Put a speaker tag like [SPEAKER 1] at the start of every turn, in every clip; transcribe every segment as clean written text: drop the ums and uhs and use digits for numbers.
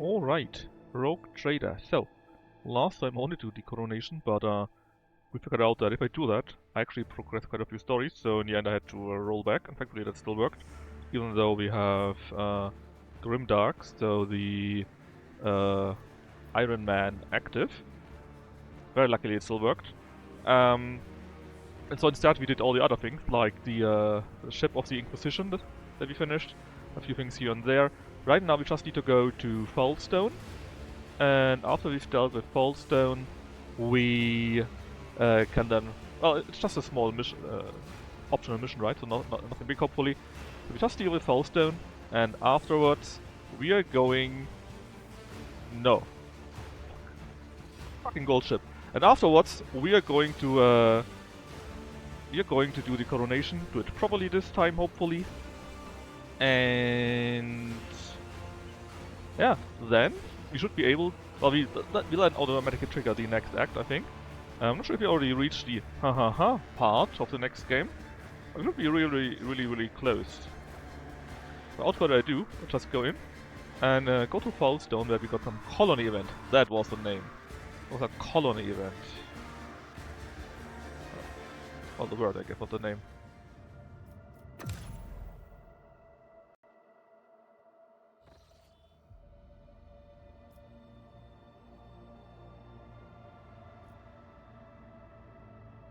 [SPEAKER 1] Alright, Rogue Trader. So, last time I only do the Coronation, but we figured out that if I do that, I actually progress quite a few stories, so in the end I had to roll back, and thankfully that still worked. Even though we have Grimdark, so the Iron Man active. Very luckily it still worked. And so instead we did all the other things, like the ship of the Inquisition that we finished, a few things here and there. Right now we just need to go to Foulstone, and after we've dealt with Foulstone, we can then... Well, it's just a small mission, optional mission, right? So nothing big, hopefully. So we just deal with Foulstone, and afterwards we are going... No. Fucking gold ship. And afterwards we are going to do the Coronation, do it properly this time, hopefully. And yeah, then we should be able... Well, we'll then automatically trigger the next act, I think. I'm not sure if we already reached the part of the next game. We should be really close. Without further ado, let's just go in and go to Foulstone, where we got some colony event. That was the name. It was a colony event. Well, the word, I guess, not the name.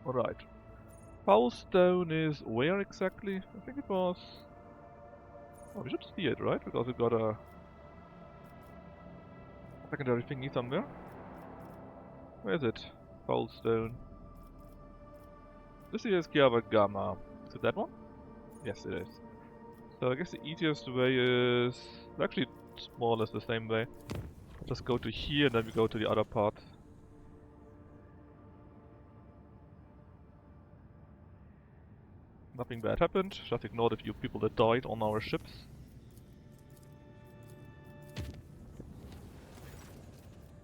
[SPEAKER 1] Alright. Foulstone is where exactly? I think it was... Oh, we should see it, right? Because we got a secondary thingy somewhere. Where is it? Foulstone. This is Gamma. Is it that one? Yes, it is. So I guess the easiest way is... Actually, it's more or less the same way. Just go to here and then we go to the other part. Nothing bad happened, just ignored a few people that died on our ships.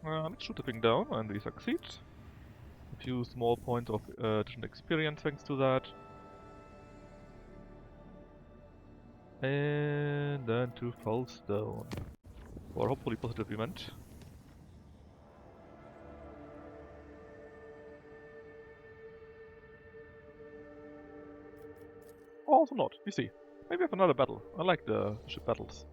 [SPEAKER 1] Let's shoot the thing down, and we succeed. A few small points of additional experience thanks to that. And then to Foulstone. For hopefully positive event. Or also not, we see. Maybe we have another battle. I like the ship battles.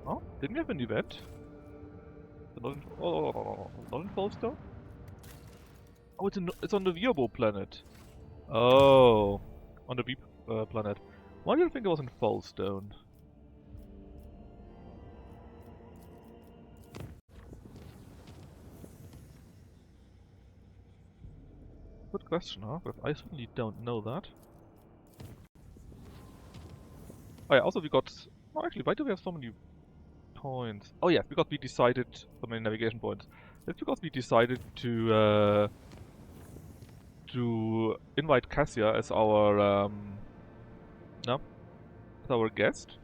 [SPEAKER 1] Oh, didn't we have an event? Not in, not in Foulstone? Oh, it's on the Virbo planet. Oh, on the Veep planet. Why do you think it was in Foulstone? Good question, huh? But I certainly don't know that. Oh yeah, also we got... Oh, actually, why do we have so many points? Oh yeah, because we decided... So many navigation points. It's because we decided to invite Cassia as our... no? As our guest.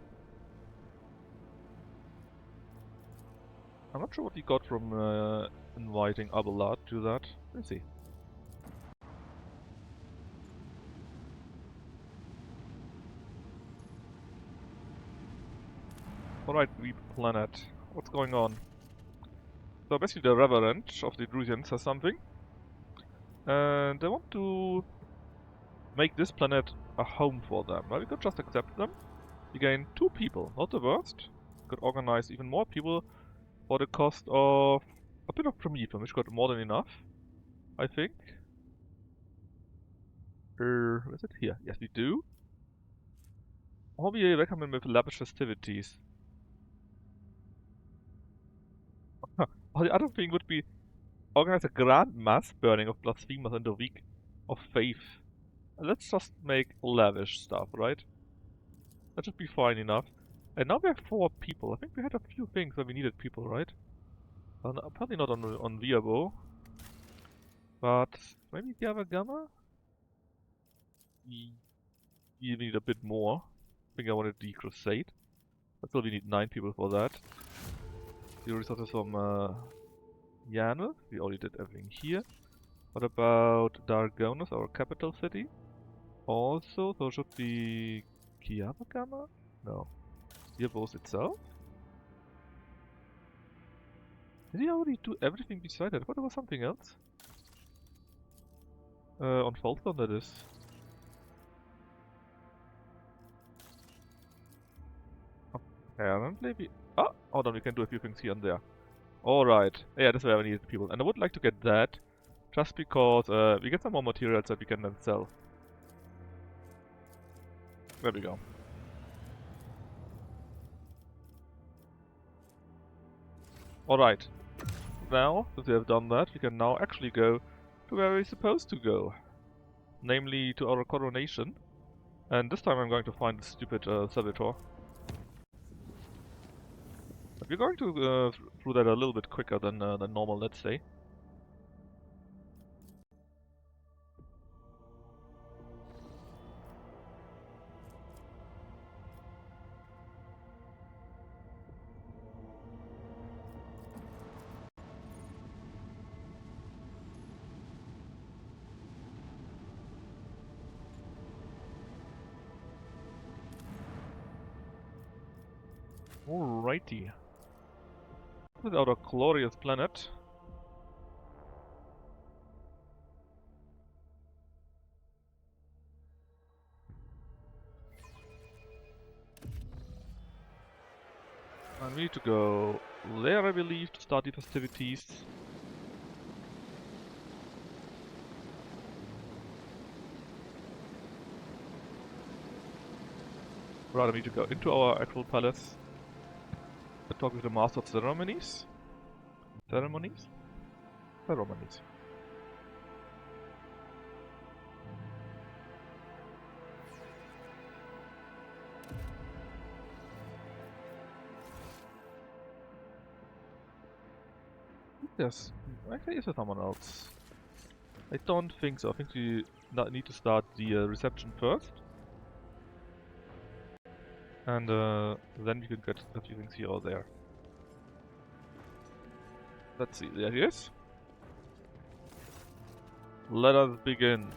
[SPEAKER 1] I'm not sure what we got from inviting Abelard to that. Let's see. Alright, Veep planet. What's going on? So basically the Reverend of the Drusians has something. And they want to make this planet a home for them. Well, we could just accept them. We gain 2 people, not the worst. We could organize even more people for the cost of a bit of Prometheum, which got more than enough, I think. Is it here? Yes, we do. Or we recommend with lavish festivities. Or the other thing would be organize a grand mass burning of blasphemers in the week of faith. Let's just make lavish stuff, right? That should be fine enough. And now we have 4 people. I think we had a few things where we needed people, right? Well, apparently not on Virbo. But maybe Gamma? We need a bit more. I think I wanted the Crusade. But still we need 9 people for that. The resources from Janus? We already did everything here. What about Dargonus, our capital city? Also, so should be Kiabagama? No. Diabos itself? Did he already do everything beside that? What was something else? On Falstone that is. Apparently we... Oh! Hold on, we can do a few things here and there. Alright. Yeah, this is where we need people. And I would like to get that, just because we get some more materials that we can then sell. There we go. Alright. Now, since we have done that, we can now actually go to where we're supposed to go. Namely, to our coronation. And this time I'm going to find the stupid servitor. But we're going to through that a little bit quicker than normal, let's say. Alrighty. This is our glorious planet. And we need to go there, I believe, to start the festivities. Rather, we need to go into our actual palace. Talk with the Master of Ceremonies. Ceremonies? Ceremonies. Yes, actually is there someone else? I don't think so. I think we need to start the reception first. And then we can get a few things here or there. Let's see, there he is. Let us begin.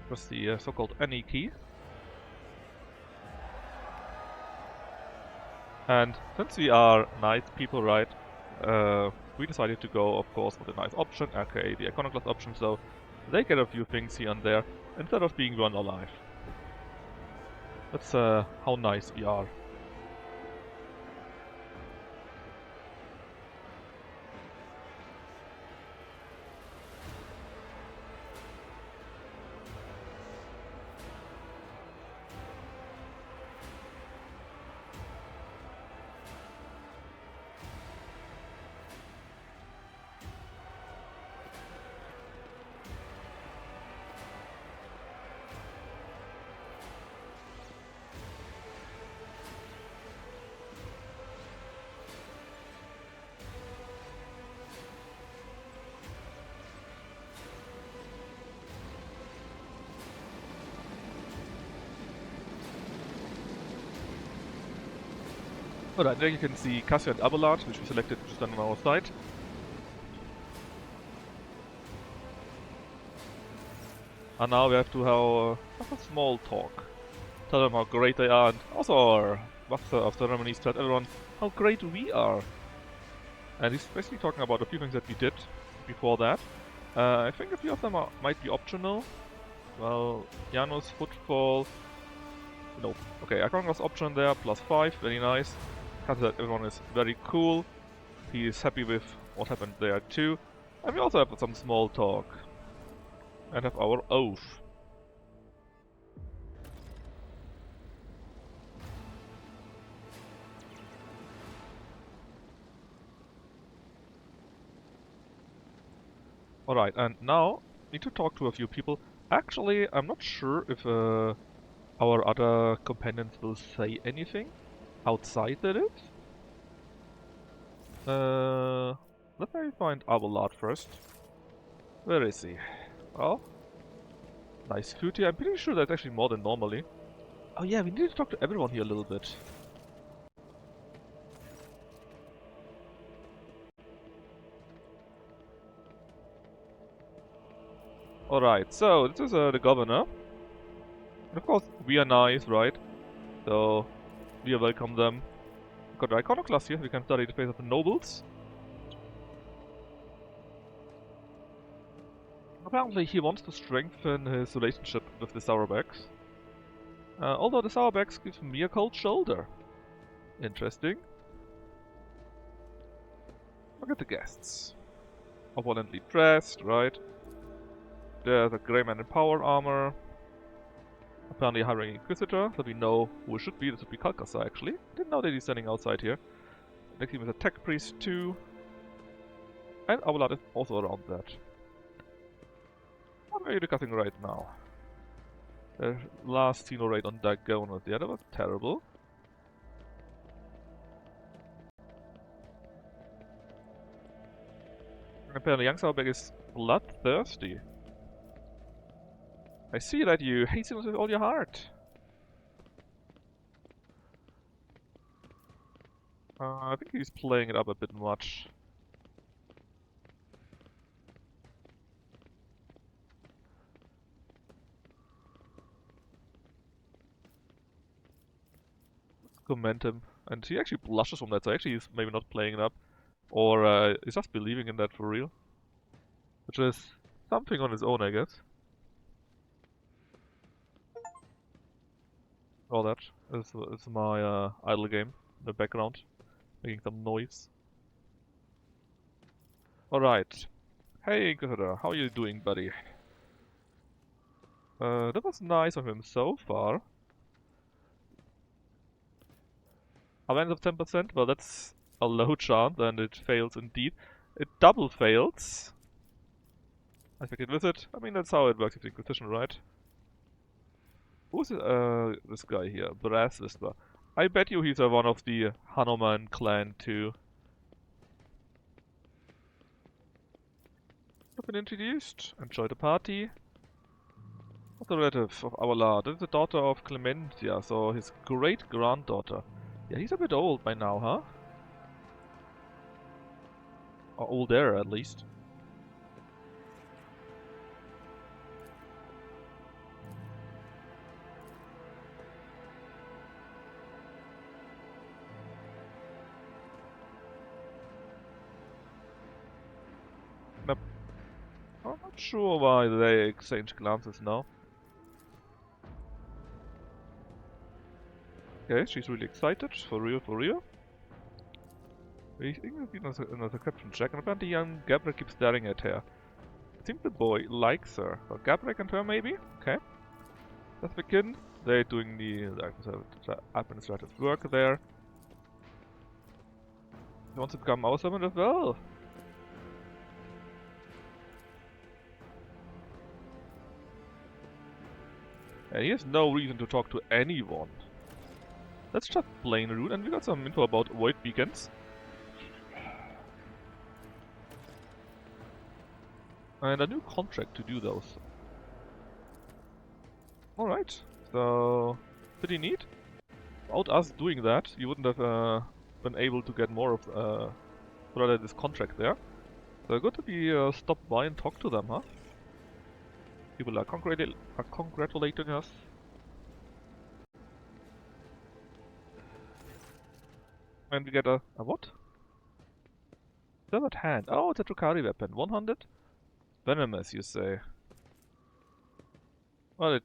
[SPEAKER 1] Press the so-called any key. And since we are nice people, right, we decided to go, of course, with a nice option, aka the Iconoclast option, so they get a few things here and there, instead of being run alive. That's how nice we are. Alright, there you can see Cassia and Abelard, which we selected to stand on our side. And now we have to have a small talk. Tell them how great they are, and also our Master of Ceremonies tell everyone how great we are. And he's basically talking about a few things that we did before that. I think a few of them might be optional. Well, Janus, Footfall... Nope. Okay, Iconoclast option there, +5, very nice. That everyone is very cool. He is happy with what happened there too. And we also have some small talk. And have our oath. Alright, and now need to talk to a few people. Actually, I'm not sure if our other companions will say anything outside that is. Let me find Abelard first. Where is he? Well, Nice food here. I'm pretty sure that's actually more than normally. Oh yeah, we need to talk to everyone here a little bit. Alright, so this is the governor. And of course, we are nice, right? So, we welcome them. We've got the iconoclast here, we can study the face of the nobles. Apparently he wants to strengthen his relationship with the Sourabacks. Although the Sourabacks give me a cold shoulder. Interesting. Look at the guests. Opulently dressed, right? There's a grey man in power armor. Apparently a high-ranking Inquisitor, so we know who it should be. This would be Kalkasa, actually. Didn't know that he's standing outside here. Next team is a Tech Priest too. And Avalad is also around that. What are you discussing right now? The last Xeno raid on Dagon, yeah, that was terrible. And apparently Young Sourback is bloodthirsty. I see that you hate him with all your heart. I think he's playing it up a bit much. Let's commend him. And he actually blushes from that, so actually he's maybe not playing it up. Or he's just believing in that for real. Which is something on his own, I guess. All that is my idle game in the background, making some noise. Alright. Hey Inquisitor, how are you doing, buddy? That was nice of him so far. Awareness of 10%? Well, that's a low chance, and it fails indeed. It double fails. Affected visit. I mean, that's how it works with the Inquisition, right? Who's this guy here? Brass Whisper. I bet you he's one of the Hanuman clan too. Have been introduced. Enjoy the party. What's the relative of Avalad? This is the daughter of Clementia, so his great-granddaughter. Yeah, he's a bit old by now, huh? Or older, at least. Nope. I'm not sure why they exchange glances now. Okay, she's really excited. For real, for real. We think in a caption check, and apparently young Gabriel keeps staring at her. I think the boy likes her. So Gabriel and her, maybe? Okay. Let's begin. They're doing the administrative work there. He wants to become our servant as well. And he has no reason to talk to anyone. That's just plain rude, and we got some info about void beacons. And a new contract to do those. Alright, so pretty neat. Without us doing that, you wouldn't have been able to get more of rather this contract there. So good to be stopped by and talk to them, huh? People are congratulating us. And we get a what? Severed hand. Oh, it's a Drukari weapon. 100? Venomous, you say. Well,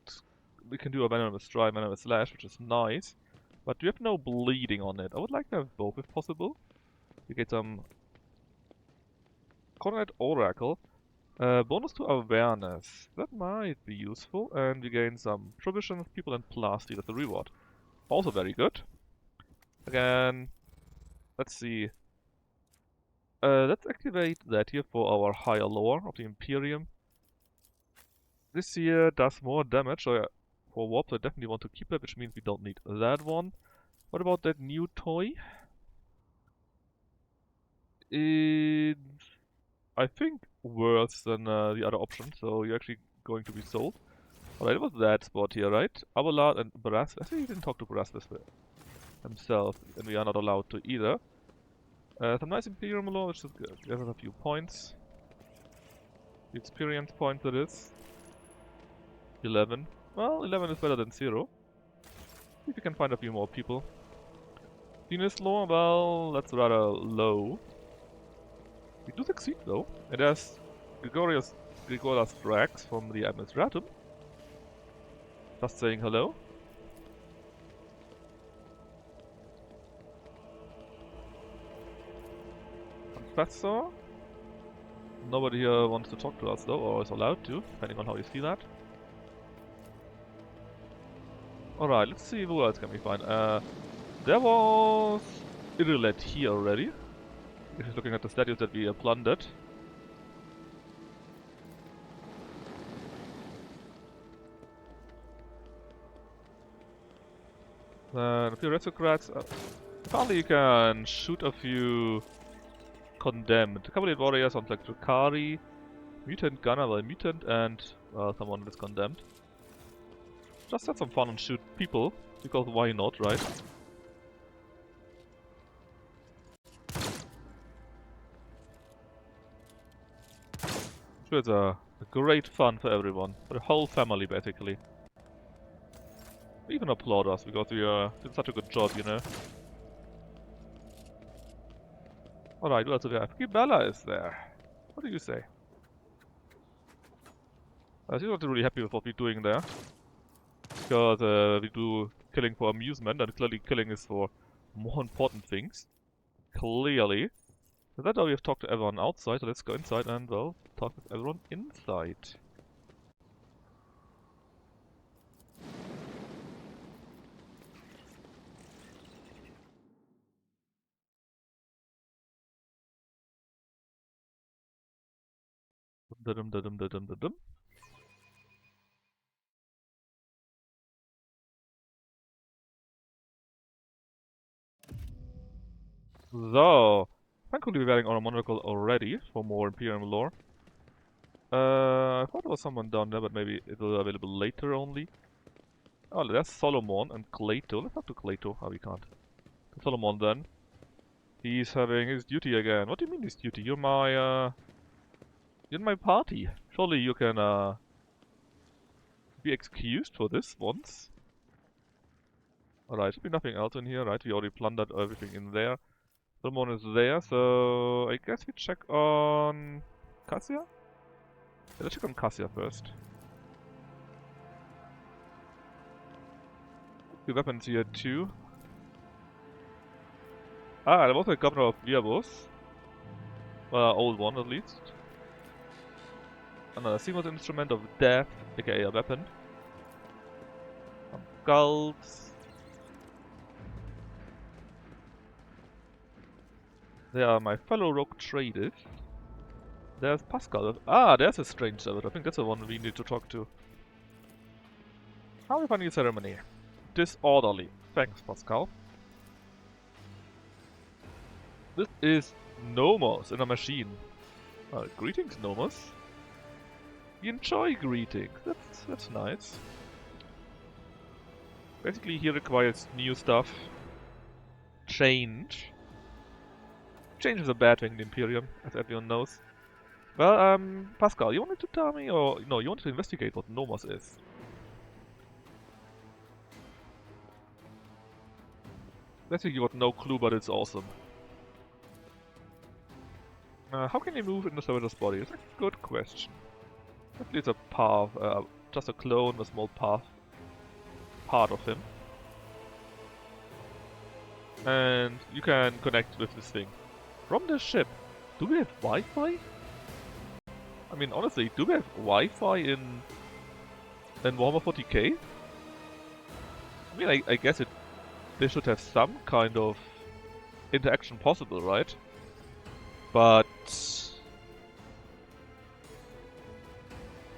[SPEAKER 1] we can do a venomous strike, venomous slash, which is nice. But we have no bleeding on it. I would like to have both if possible. We get some Coronate Oracle. Bonus to awareness. That might be useful. And we gain some provisions, people, and plastic as a reward. Also very good. Again, let's see. Let's activate that here for our higher lore of the Imperium. This here does more damage, so for warp I definitely want to keep that, which means we don't need that one. What about that new toy? It's, I think, worse than the other option, so you're actually going to be sold. Alright, it was that spot here, right? Abelard and Brass. I think he didn't talk to Brass this way himself, and we are not allowed to either. Some nice Imperium lore, which just gives us a few points. The experience points it is. 11. Well, 11 is better than 0. See if we can find a few more people. Venus lore, well, that's rather low. We do succeed though. And there's Gregorius Drax from the Administratum. Just saying hello. Confessor. Nobody here wants to talk to us though, or is allowed to, depending on how you see that. Alright, let's see who else can we find. There was Irrelet here already. If you're looking at the statues that we plundered. Then a few aristocrats. Apparently you can shoot a few condemned. Cavalry warriors on like Drakari, mutant gunner, well mutant, and someone that's condemned. Just have some fun and shoot people, because why not, right? Sure, it's a great fun for everyone, for the whole family basically. We even applaud us because we did such a good job, you know. Alright, well, so we have Gibella is there. What do you say? She's not really happy with what we're doing there. Because we do killing for amusement, and clearly killing is for more important things. Clearly. So that's how we have talked to everyone outside, so let's go inside and, well, talk with everyone inside. Dum-dum-dum-dum-dum-dum-dum. So, thankfully we're wearing our monocle already for more Imperium lore. I thought there was someone down there, but maybe it will be available later only. Oh, there's Solomon and Cleito. Let's talk to Cleito. Oh, we can't. To Solomon then. He's having his duty again. What do you mean his duty? You're my party. Surely you can, be excused for this once. Alright, should be nothing else in here, right? We already plundered everything in there. Someone is there, so I guess we check on Cassia? Yeah, let's check on Cassia first. The weapons here too. Ah, there was a governor of Viabos. Old one at least. Another seamless instrument of death, aka a weapon. Some skulls. They are my fellow rogue traders. There's Pascal. Ah, there's a strange servant. I think that's the one we need to talk to. How are we finding the ceremony? Disorderly. Thanks, Pascal. This is Nomos in a machine. Greetings, Nomos. We enjoy greetings. That's nice. Basically, he requires new stuff. Change. Change is a bad thing in the Imperium, as everyone knows. Well, Pascal, you wanted to tell me, or no, you wanted to investigate what Nomos is. Basically, you got no clue, but it's awesome. How can you move in the servitor's body? It's a good question. Actually, it's a path, just a clone, a small path, part of him. And you can connect with this thing. From the ship, do we have Wi-Fi? I mean, honestly, do we have Wi-Fi in Warhammer 40k? I mean, I guess they should have some kind of interaction possible, right? But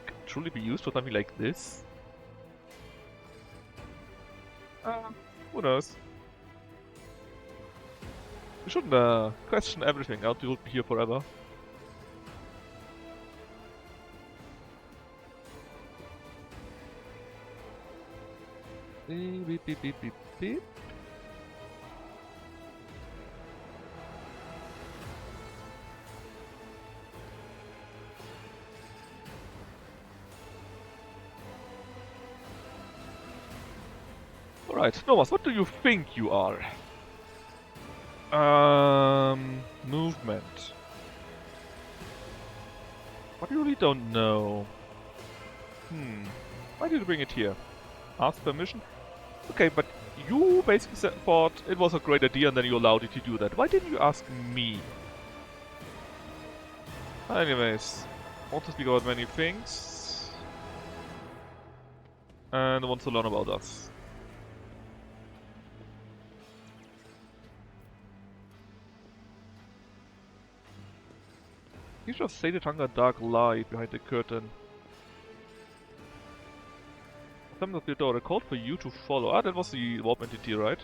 [SPEAKER 1] can it truly be used for something like this? Who knows? We shouldn't question everything, else we will be here forever. Beep, beep, beep, beep, beep. Alright, Nomas, what do you think you are? Movement. But you really don't know. Why did you bring it here? Ask permission? Okay, but you basically thought it was a great idea and then you allowed it to do that. Why didn't you ask me? Anyways, I want to speak about many things. And I want to learn about us. You just say the hunger dark light behind the curtain. Some of the door, I called for you to follow. Ah, that was the warp entity, right?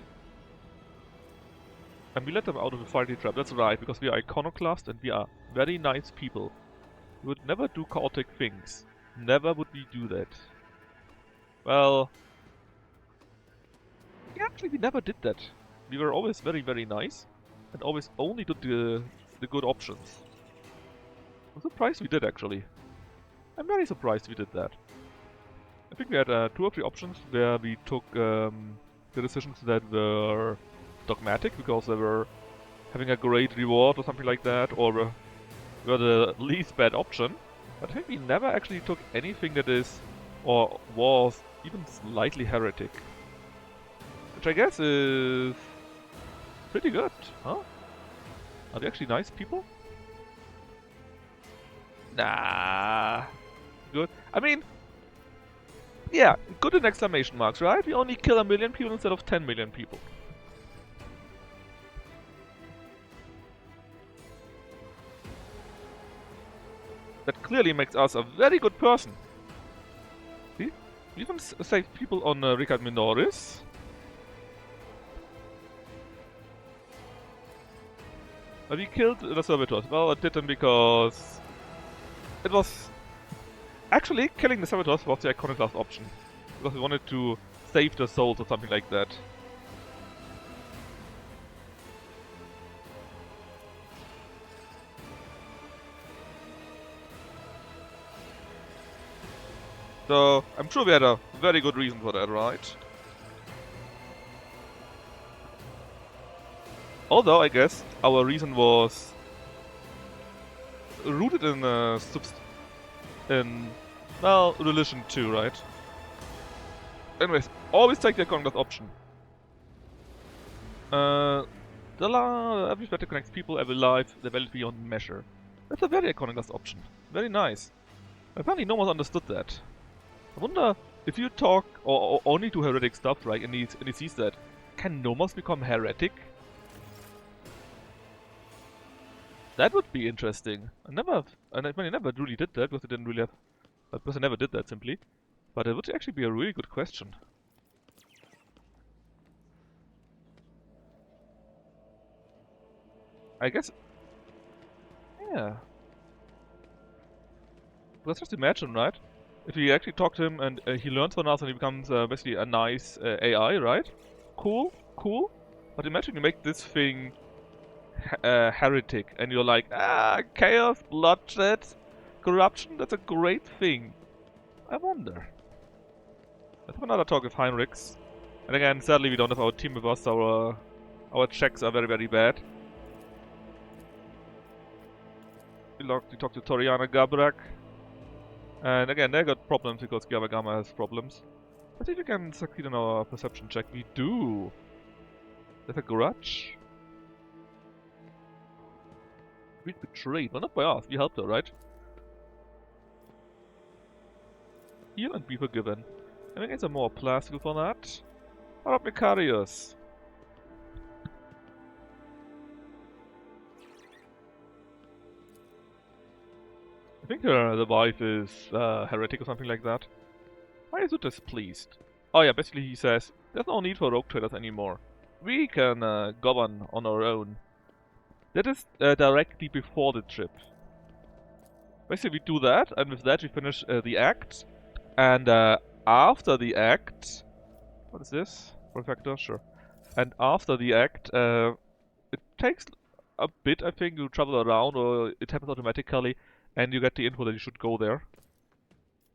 [SPEAKER 1] And we let them out of the fighting trap. That's right, because we are iconoclast and we are very nice people. We would never do chaotic things. Never would we do that. Well... yeah, actually we never did that. We were always very, very nice. And always only did the good options. I'm surprised we did, actually. I'm very surprised we did that. I think we had 2 or 3 options where we took the decisions that were dogmatic because they were having a great reward or something like that, or were the least bad option. But I think we never actually took anything that is or was even slightly heretic. Which I guess is pretty good, huh? Are they actually nice people? Nah. Good. I mean, yeah, good in exclamation marks, right? We only kill 1 million people instead of 10 million people. That clearly makes us a very good person. See? We even saved people on Ricard Minoris. But we killed the servitors. Well, I didn't because it was... actually, killing the servitors was the iconoclast option. Because we wanted to save their souls or something like that. So, I'm sure we had a very good reason for that, right? Although, I guess, our reason was rooted in well, religion too, right? Anyways, always take the iconoclast option. Every better connects people, every life, the value beyond measure. That's a very iconoclast option. Very nice. Apparently no one understood that. I wonder if you talk or only do heretic stuff, right, and he sees that, can Nomos become heretic? That would be interesting. I never really did that because I didn't really have, because I never did that simply. But it would actually be a really good question. I guess, yeah. Let's just imagine, right? If we actually talk to him and he learns from us and he becomes basically a nice AI, right? Cool, cool. But imagine you make this thing heretic and you're like, chaos, bloodshed, corruption, that's a great thing. I wonder. Let's have another talk with Heinrichs. And again, sadly we don't have our team with us, our checks are very, very bad. We talk to Toriana Gabrak. And again, they got problems because Gama has problems. I think we can succeed in our perception check. We do. There's a grudge. We betrayed. Well, not by us. We helped her, right? Heal and be forgiven. I think it's a more plastic for that. How about Macarius? I think the wife is heretic or something like that. Why is it displeased? Oh yeah, basically he says, there's no need for rogue traders anymore. We can govern on our own. That is directly before the trip. Basically we do that, and with that we finish the act. And after the act, What is this? Refactor? Sure. And after the act, it takes a bit, I think, you travel around, or it happens automatically, and you get the info that you should go there.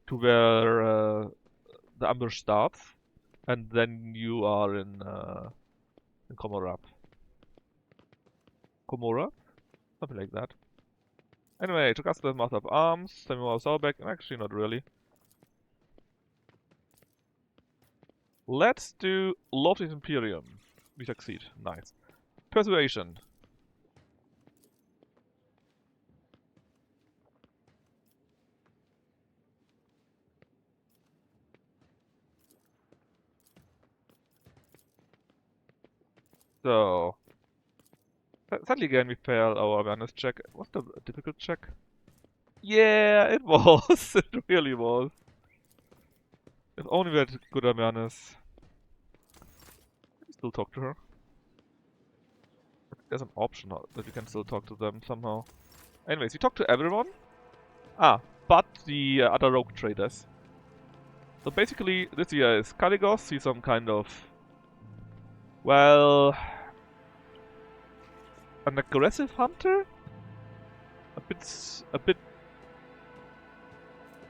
[SPEAKER 1] To where the ambush starts, and then you are in Komorab. Komora? Something like that. Anyway, to cast the Master of Arms, Samuel Sauerbeck, actually not really. Let's do Lex Imperium. We succeed. Nice. Persuasion. So, sadly again we failed our awareness check. What's the difficult check? Yeah, it was. It really was. If only we had good awareness. Still talk to her. There's an option that you can still talk to them somehow. Anyways, we talk to everyone. Ah, but the other rogue traders. So basically, this here is Caligos. He's some kind of, well, an aggressive hunter. A bit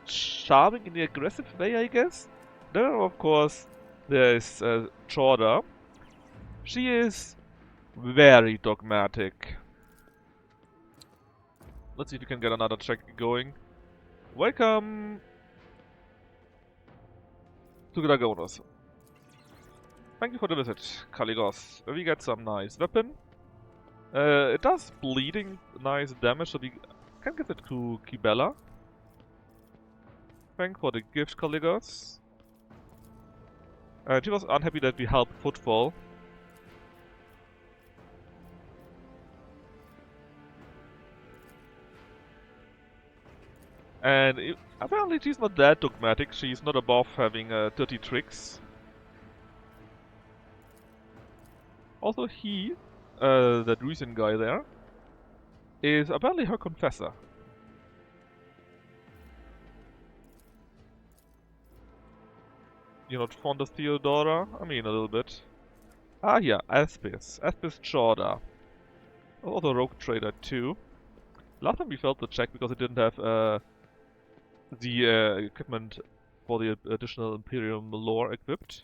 [SPEAKER 1] charming in the aggressive way, I guess. Then, of course, there is Chorda. She is very dogmatic. Let's see if we can get another check going. Welcome to Dragonos. Thank you for the visit, Caligos. We get some nice weapon. It does bleeding nice damage, so we can give it to Kibella. Thank for the gift, Caligos. She was unhappy that we helped Footfall. And apparently she's not that dogmatic, she's not above having 30 tricks. Also he, that recent guy there, is apparently her confessor. You're not fond of Theodora? I mean, a little bit. Ah, yeah, Aspis. Aspis Chorda. Also a rogue trader too. Last time we failed the check because it didn't have the equipment for the additional Imperium lore equipped.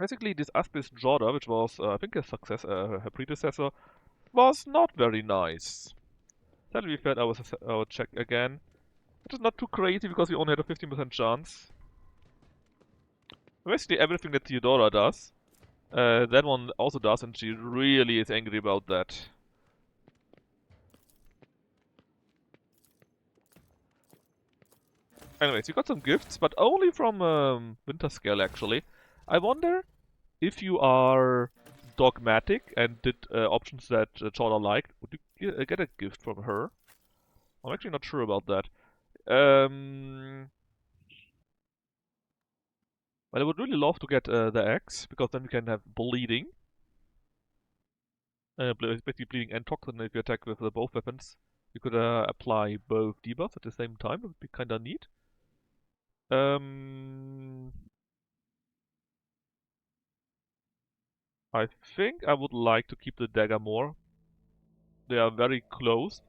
[SPEAKER 1] Basically, this Aspis Jorda, which was, I think, a success, her predecessor, was not very nice. Sadly, we failed our check again. It is not too crazy because we only had a 15% chance. Basically, everything that Theodora does, that one also does, and she really is angry about that. Anyways, you got some gifts, but only from Winterscale, actually. I wonder if you are dogmatic and did options that Chorda liked, would you get a gift from her? I'm actually not sure about that. Well, I would really love to get the axe, because then we can have bleeding. Basically bleeding and toxin if you attack with both weapons. You could apply both debuffs at the same time, it would be kinda neat. I think I would like to keep the dagger more. They are very close,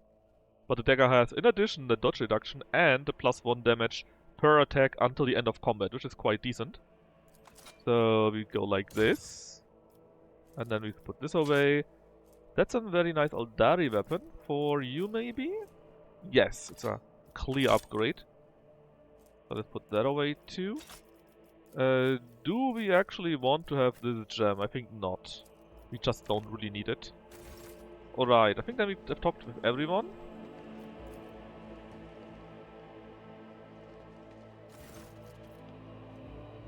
[SPEAKER 1] but the dagger has, in addition, the dodge reduction and the +1 damage per attack until the end of combat, which is quite decent. So we go like this, and then we put this away. That's a very nice Aldari weapon for you, maybe? Yes, it's a clear upgrade. So let's put that away too. Do we actually want to have this gem? I think not. We just don't really need it. Alright, I think then we've talked with everyone.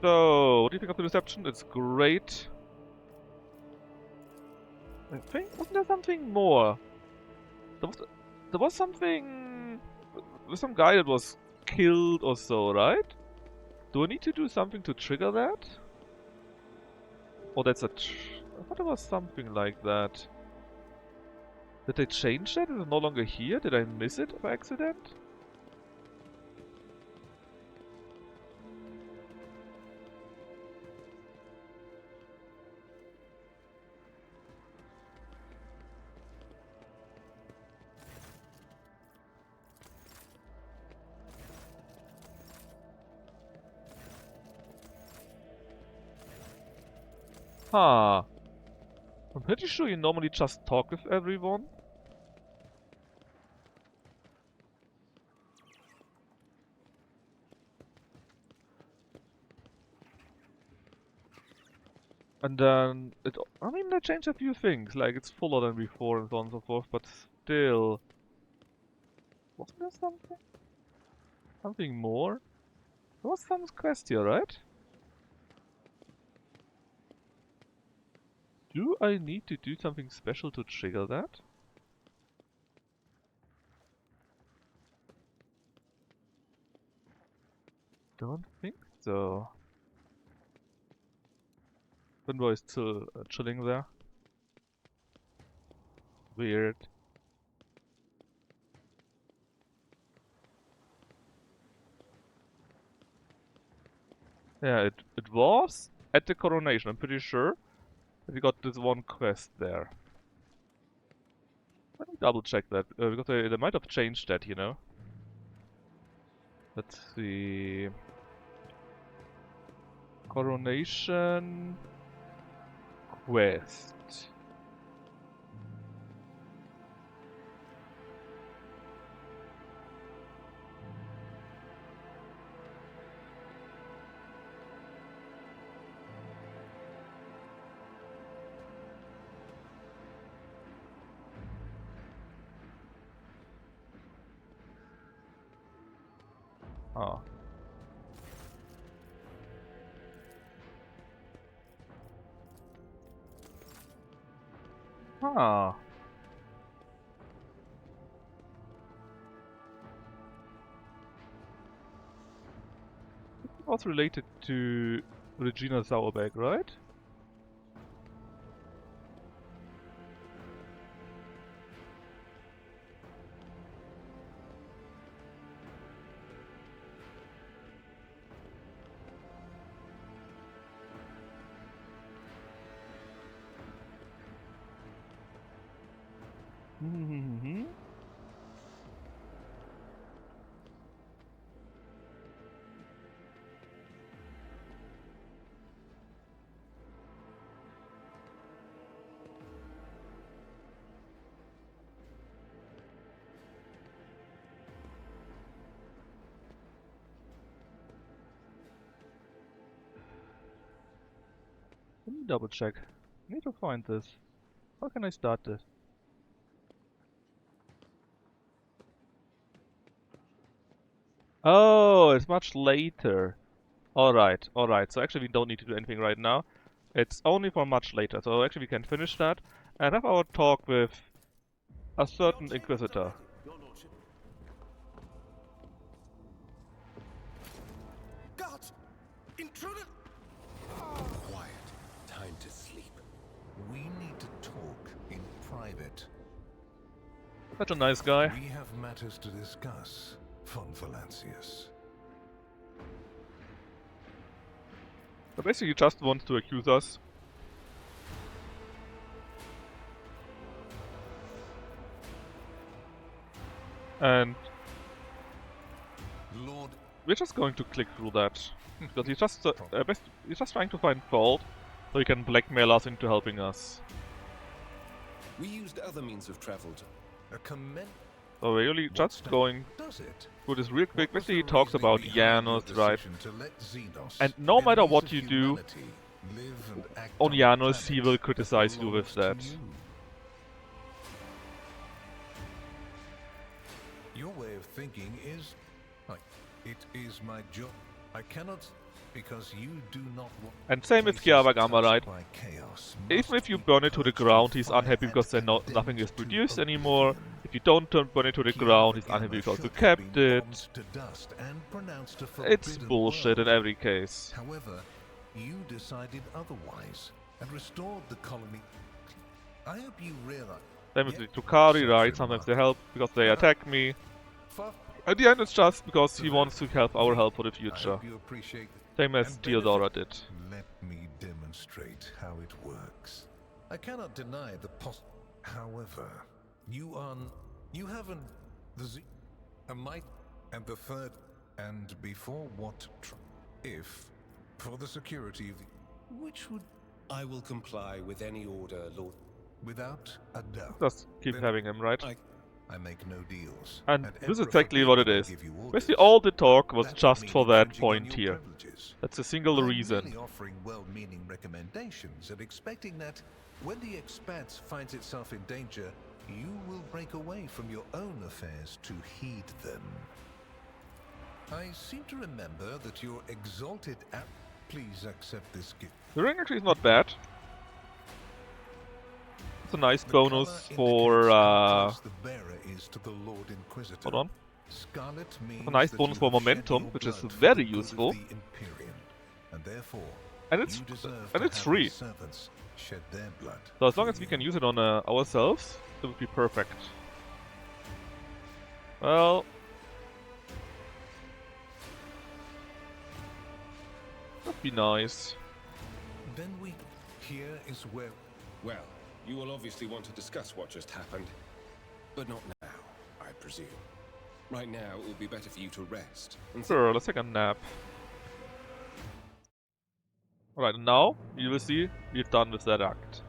[SPEAKER 1] So, what do you think of the reception? It's great. I think, wasn't there something more? There was something with some guy that was killed or so, right? Do I need to do something to trigger that? Oh, that's I thought there was something like that. Did they change that? Is it no longer here? Did I miss it by accident? Huh. I'm pretty sure you normally just talk with everyone. And then I mean, they changed a few things, like it's fuller than before and so on and so forth, but still. Wasn't there something? Something more? There was some quest here, right? Do I need to do something special to trigger that? Don't think so. Window is still chilling there. Weird. Yeah, it was at the Coronation, I'm pretty sure. We got this one quest there. Let me double check that, because they might have changed that, you know. Let's see. Coronation quest. Ah. Ah. It was related to Regina Sauerberg, right? Mm-hmm. Let me double check. I need to find this. How can I start this? Oh, it's much later. Alright, alright. So actually we don't need to do anything right now. It's only for much later. So actually we can finish that and have our talk with a certain Inquisitor.
[SPEAKER 2] Guards! Intruder! Quiet. Time to sleep.
[SPEAKER 3] We need to talk in private.
[SPEAKER 1] Such a nice guy.
[SPEAKER 3] We have matters to discuss, von Valancius.
[SPEAKER 1] So basically he just wants to accuse us. And
[SPEAKER 3] Lord,
[SPEAKER 1] we're just going to click through that. Because he's just he's just trying to find fault so he can blackmail us into helping us.
[SPEAKER 2] We used other means of travel to...
[SPEAKER 3] a comment.
[SPEAKER 1] So we're really just going
[SPEAKER 3] Does it?
[SPEAKER 1] through this real quick.
[SPEAKER 3] What was
[SPEAKER 1] Basically he
[SPEAKER 3] the
[SPEAKER 1] talks
[SPEAKER 3] reasoning
[SPEAKER 1] about
[SPEAKER 3] behind your
[SPEAKER 1] Janus, right?
[SPEAKER 3] decision to let Xenos,
[SPEAKER 1] And no matter
[SPEAKER 3] beneath
[SPEAKER 1] what
[SPEAKER 3] of
[SPEAKER 1] you do,
[SPEAKER 3] humanity, live and act
[SPEAKER 1] on
[SPEAKER 3] a
[SPEAKER 1] Janus he
[SPEAKER 3] planet
[SPEAKER 1] will
[SPEAKER 3] that
[SPEAKER 1] criticize you with
[SPEAKER 3] belongs
[SPEAKER 1] that.
[SPEAKER 3] to you? Your way of thinking is, like, it is my job. I cannot, because you do not want.
[SPEAKER 1] And same with
[SPEAKER 3] places
[SPEAKER 1] Kiawagama, right?
[SPEAKER 3] touched by chaos
[SPEAKER 1] Even
[SPEAKER 3] must
[SPEAKER 1] if you
[SPEAKER 3] be
[SPEAKER 1] burn it to the
[SPEAKER 3] purged
[SPEAKER 1] ground,
[SPEAKER 3] with
[SPEAKER 1] he's
[SPEAKER 3] fire
[SPEAKER 1] unhappy
[SPEAKER 3] and
[SPEAKER 1] because then nothing
[SPEAKER 3] condemned
[SPEAKER 1] is
[SPEAKER 3] to
[SPEAKER 1] produced anymore.
[SPEAKER 3] oblivion.
[SPEAKER 1] If you don't burn it to the ground, he's unhappy because you kept it.
[SPEAKER 3] To dust and pronounced a
[SPEAKER 1] It's
[SPEAKER 3] forbidden
[SPEAKER 1] bullshit in
[SPEAKER 3] world.
[SPEAKER 1] every case.
[SPEAKER 3] However, you decided otherwise and restored the colony. I hope you realize.
[SPEAKER 1] Same with the Tukari, right? Sometimes they help because they attack me. At the end it's just because he wants to have our help for the
[SPEAKER 3] I
[SPEAKER 1] future.
[SPEAKER 3] hope you appreciate
[SPEAKER 1] Same as
[SPEAKER 3] and
[SPEAKER 1] Theodora
[SPEAKER 3] benefit.
[SPEAKER 1] did.
[SPEAKER 3] Let me demonstrate how it works. I cannot deny the However, you haven't a might, and the third, and before what? If for the security of the, which would
[SPEAKER 2] I will comply with any order, Lord.
[SPEAKER 3] Without a doubt.
[SPEAKER 1] Just keep
[SPEAKER 3] Then
[SPEAKER 1] having him, right?
[SPEAKER 3] I make no deals.
[SPEAKER 1] And this is
[SPEAKER 3] Emperor
[SPEAKER 1] exactly what it
[SPEAKER 3] forbids I
[SPEAKER 1] is.
[SPEAKER 3] give you orders.
[SPEAKER 1] Basically all the talk was
[SPEAKER 3] That would
[SPEAKER 1] just
[SPEAKER 3] mean
[SPEAKER 1] for that
[SPEAKER 3] infringing on
[SPEAKER 1] point
[SPEAKER 3] your
[SPEAKER 1] here.
[SPEAKER 3] privileges.
[SPEAKER 1] That's a single
[SPEAKER 3] I'm
[SPEAKER 1] reason.
[SPEAKER 3] merely offering well-meaning recommendations and expecting that when the expanse finds itself in danger, you will break away from your own affairs to heed them. I seem to remember that your exalted app. Please accept this gift.
[SPEAKER 1] The ring actually is not bad. It's a nice
[SPEAKER 3] The
[SPEAKER 1] bonus
[SPEAKER 3] color
[SPEAKER 1] for
[SPEAKER 3] indicates how close the bearer is to the Lord Inquisitor.
[SPEAKER 1] hold on.
[SPEAKER 3] Scarlet means
[SPEAKER 1] a nice
[SPEAKER 3] that
[SPEAKER 1] bonus
[SPEAKER 3] you
[SPEAKER 1] for
[SPEAKER 3] have shed
[SPEAKER 1] momentum,
[SPEAKER 3] your
[SPEAKER 1] which is
[SPEAKER 3] blood for
[SPEAKER 1] very
[SPEAKER 3] the good of
[SPEAKER 1] useful.
[SPEAKER 3] the Imperium, and therefore
[SPEAKER 1] And it's
[SPEAKER 3] you deserve
[SPEAKER 1] and
[SPEAKER 3] to
[SPEAKER 1] it's
[SPEAKER 3] have
[SPEAKER 1] free.
[SPEAKER 3] your servants shed their blood.
[SPEAKER 1] So as long
[SPEAKER 3] for
[SPEAKER 1] as we
[SPEAKER 3] you.
[SPEAKER 1] can use it on ourselves, it would be perfect. Well, that'd be nice.
[SPEAKER 3] Then here is where.
[SPEAKER 2] Well, you will obviously want to discuss what just happened. But not now, I presume. Right now, it will be better for you to rest. And
[SPEAKER 1] Sure, let's take a nap. Alright, now you will see we're done with that act.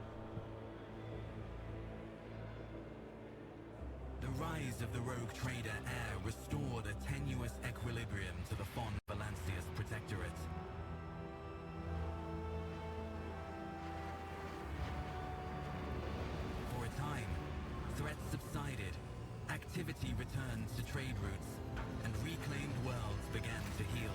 [SPEAKER 4] The rise of the rogue trader heir restored a tenuous equilibrium to the Fon Valancius Protectorate. For a time, threats subsided, activity returned to trade routes, and reclaimed worlds began to heal.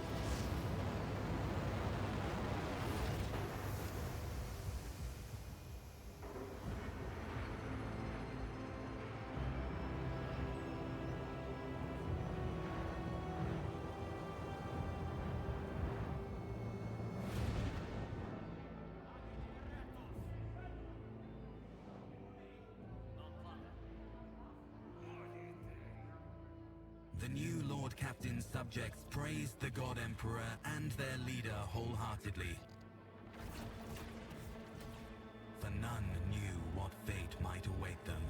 [SPEAKER 4] The new Lord Captain's subjects praised the God Emperor and their leader wholeheartedly. For none knew what fate might await them.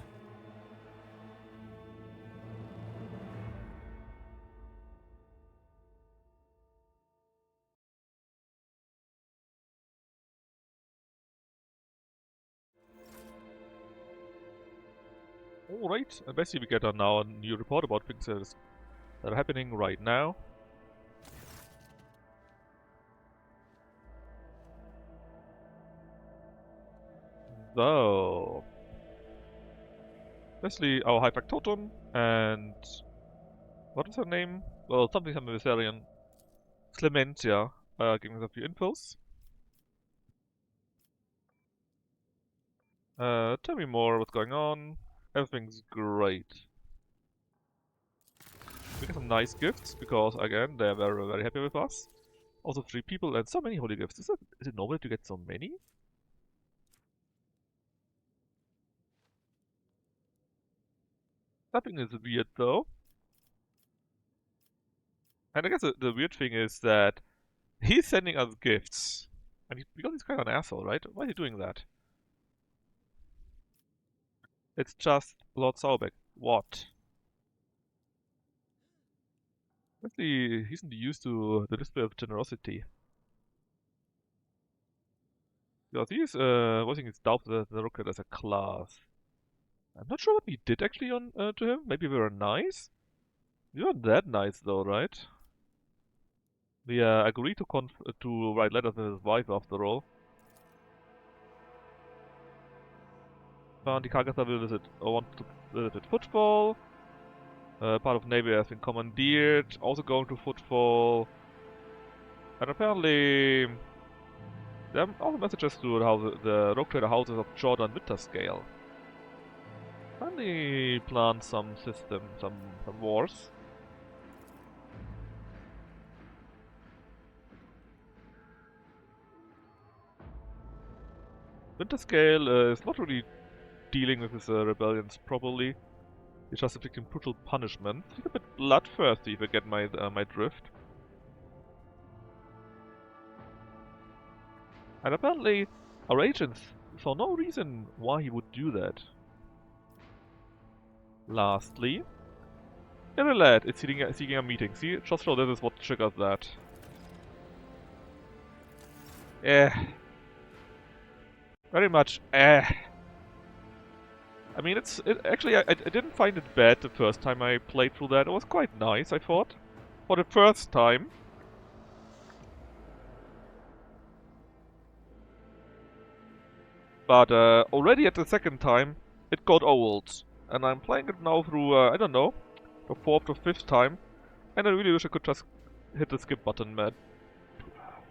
[SPEAKER 1] Alright, and basically we get now a new report about things that are happening right now. So, basically our high factotum and what is her name? Well, something from the Viserion. Clementia, giving us a few infos. Tell me more, what's going on? Everything's great. We get some nice gifts, because again, they're very, very happy with us. Also 3 people and so many holy gifts. Is it normal to get so many? Something is weird though. And I guess the weird thing is that he's sending us gifts. And because he's kind of an asshole, right? Why is he doing that? It's just Lord Sauerbeck. What? Basically, he's not used to the display of generosity. Because he's voicing his doubt that the Rocket as a class. I'm not sure what we did actually on to him. Maybe we were nice? We weren't that nice though, right? We agreed to write letters to his wife after all. The Kargasa will visit, want to visit Footfall. Part of Navy has been commandeered, also going to Footfall. And apparently there are also messages to how the Rogue Trader houses of Jordan Winterscale. Apparently plan some wars. Winterscale is not really dealing with his rebellions properly. He's just inflicting brutal punishment. He's a bit bloodthirsty if I get my drift. And apparently our agents saw no reason why he would do that. Lastly, Ireland is seeking a meeting. See, just so this is what triggers that. very much I mean, actually, I didn't find it bad the first time I played through that. It was quite nice, I thought. For the first time. But already at the second time, it got old. And I'm playing it now through, I don't know, the fourth or fifth time. And I really wish I could just hit the skip button, man.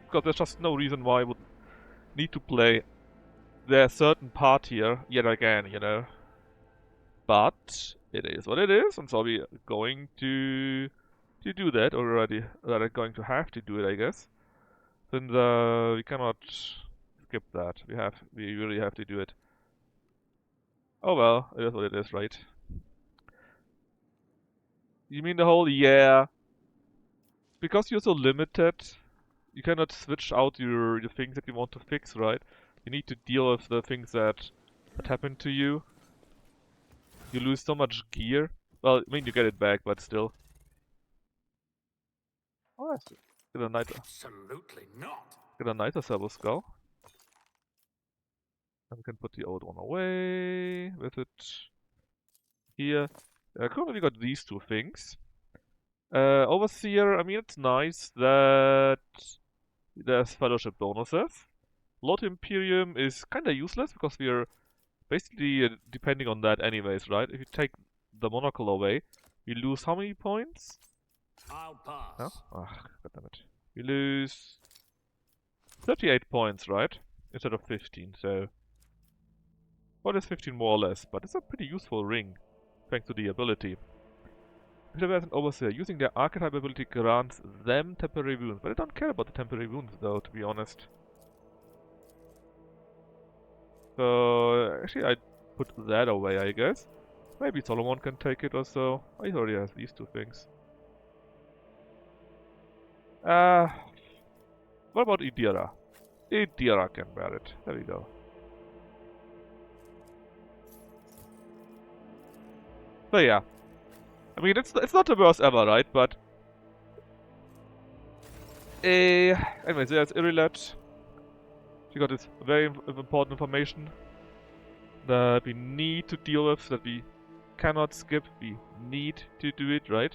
[SPEAKER 1] Because there's just no reason why I would need to play their certain part here yet again, you know. But it is what it is, and so we're going to do that already. Rather going to have to do it, I guess. Since we cannot skip that. We really have to do it. Oh well, it is what it is, right? You mean the whole yeah? Because you're so limited, you cannot switch out your things that you want to fix, right? You need to deal with the things that happen to you. You lose so much gear. Well, I mean, you get it back, but still. Oh, that's get a nicer,
[SPEAKER 5] Absolutely not.
[SPEAKER 1] get a nicer servo skull. And we can put the old one away with it here. Currently we got these two things. Overseer, I mean, it's nice that there's fellowship bonuses. Lord Imperium is kinda useless because we're basically depending on that anyways, right? If you take the monocle away, we lose how many points?
[SPEAKER 5] I'll pass.
[SPEAKER 1] Huh? Ah, goddammit. We lose 38 points, right? Instead of 15, so... Well, it's 15 more or less, but it's a pretty useful ring, thanks to the ability. If there was an Overseer, using their archetype ability grants them temporary wounds, but I don't care about the temporary wounds though, to be honest. So, actually I'd put that away, I guess. Maybe Solomon can take it or so. Oh, he already has these two things. What about Idira? Idira can bear it. There we go. So yeah. I mean, it's not the worst ever, right? But... anyways, there's Irilet. She got this very important information that we need to deal with, that we cannot skip. We need to do it, right?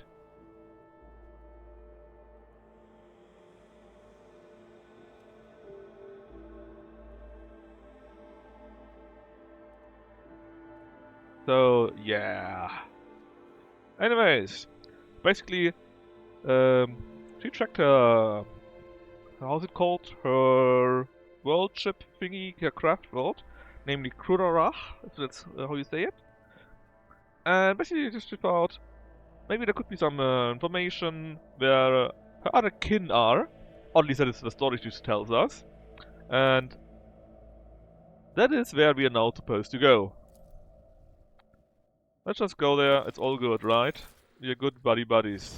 [SPEAKER 1] So, yeah. Anyways, basically, she tracked her, how's it called? Her world ship thingy, her craft world, namely Krurarach, if that's how you say it. And basically just thought, maybe there could be some information where her other kin are, or at least that is the story she tells us. And that is where we are now supposed to go. Let's just go there, it's all good, right? We are good buddies.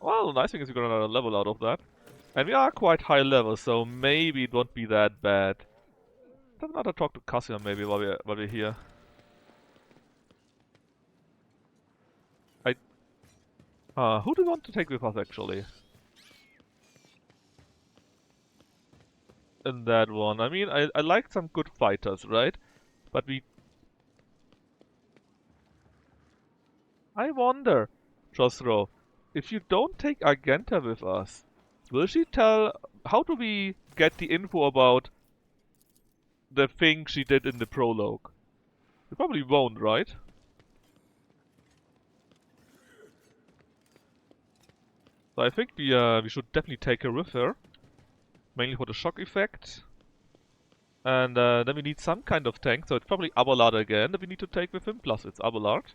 [SPEAKER 1] Well, the nice thing is we got another level out of that. And we are quite high level, so maybe it won't be that bad. Let's have another talk to Cassia maybe while we're here. Who do we want to take with us actually? In that one. I mean, I like some good fighters, right? But I wonder, Josro, if you don't take Argenta with us, will she tell... How do we get the info about the thing she did in the prologue? We probably won't, right? So I think we should definitely take her with her. Mainly for the shock effect. And then we need some kind of tank, so it's probably Abelard again that we need to take with him, plus it's Abelard.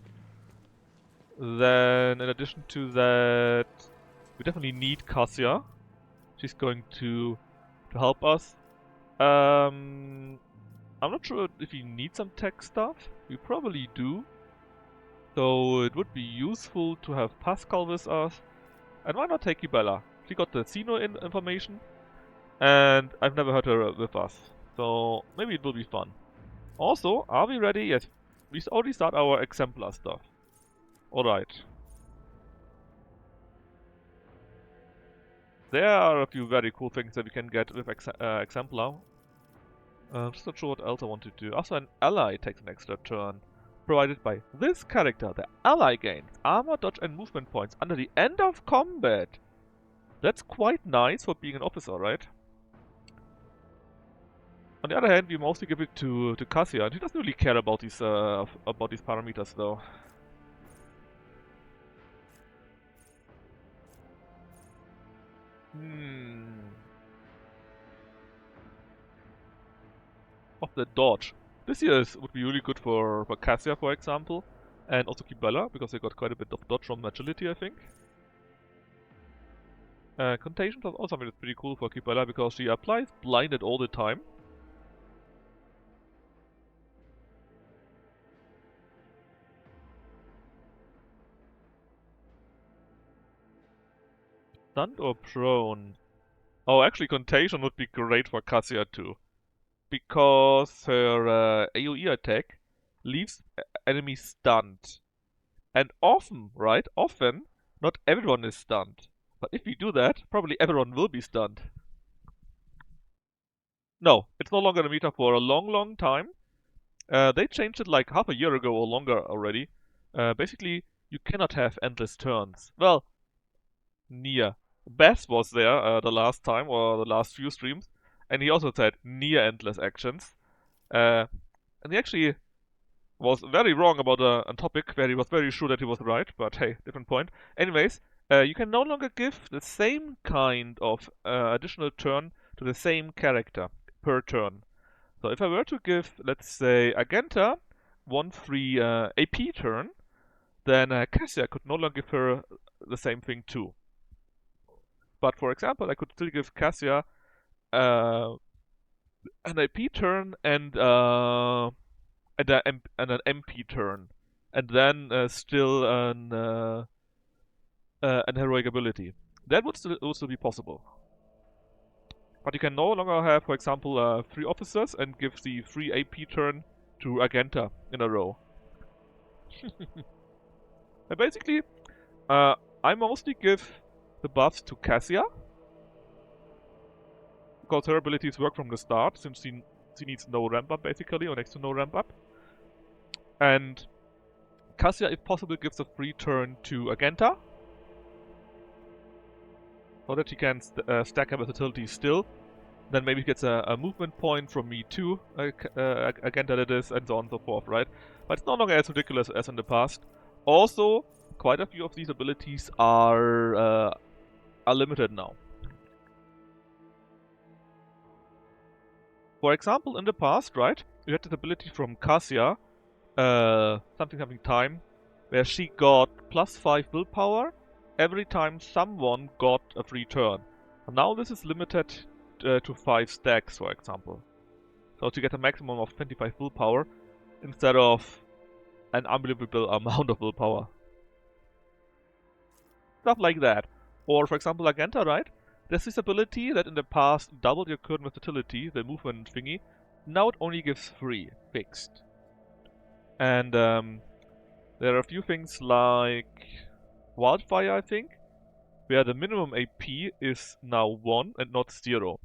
[SPEAKER 1] Then, in addition to that, we definitely need Cassia. She's going to help us. I'm not sure if we need some tech stuff. We probably do. So it would be useful to have Pascal with us. And why not take Ibella? She got the Xeno information. And I've never heard her with us. So maybe it will be fun. Also, are we ready? Yes. We already start our Exemplar stuff. Alright. There are a few very cool things that we can get with Exemplar. Just not sure what else I want to do. Also, an ally takes an extra turn. Provided by this character, the ally gains armor, dodge, and movement points under the end of combat. That's quite nice for being an officer, right? On the other hand, we mostly give it to Cassia, and he doesn't really care about these parameters, though. Of the dodge. This here would be really good for Cassia, for example, and also Kibella, because they got quite a bit of dodge from agility, I think. Contagion is also something that's pretty cool for Kibella, because she applies blinded all the time. Stunned or prone? Oh, actually Contagion would be great for Cassia too. Because her AoE attack leaves enemies stunned. And often, right? Often, not everyone is stunned. But if we do that, probably everyone will be stunned. No, it's no longer a meta for a long time. They changed it like half a year ago or longer already. Basically, you cannot have endless turns. Well, near. Bess was there the last time, or the last few streams, and he also said near endless actions. And he actually was very wrong about a topic where he was very sure that he was right, but hey, different point. Anyways, you can no longer give the same kind of additional turn to the same character per turn. So if I were to give, let's say, Agenta one free AP turn, then Cassia could no longer give her the same thing too. But for example, I could still give Cassia an AP turn and an MP turn, and then still an heroic ability. That would still also be possible. But you can no longer have, for example, 3 officers and give the free AP turn to Agenta in a row. And basically, I mostly give the buffs to Cassia, because her abilities work from the start, since she needs no ramp up basically, or next to no ramp up. And Cassia, if possible, gives a free turn to Agenta, so that she can stack her versatility still. Then maybe gets a movement point from me too, Agenta that is, and so on and so forth, right? But it's no longer as ridiculous as in the past. Also, quite a few of these abilities are limited now. For example, in the past, right, you had this ability from Cassia, something time, where she got +5 willpower every time someone got a free turn. And now this is limited to 5 stacks, for example. So to get a maximum of 25 willpower instead of an unbelievable amount of willpower. Stuff like that. Or for example, Agenta, right? There's this ability that in the past doubled your current versatility, the movement thingy. Now it only gives 3, fixed. And there are a few things like Wildfire, I think, where the minimum AP is now 1 and not 0.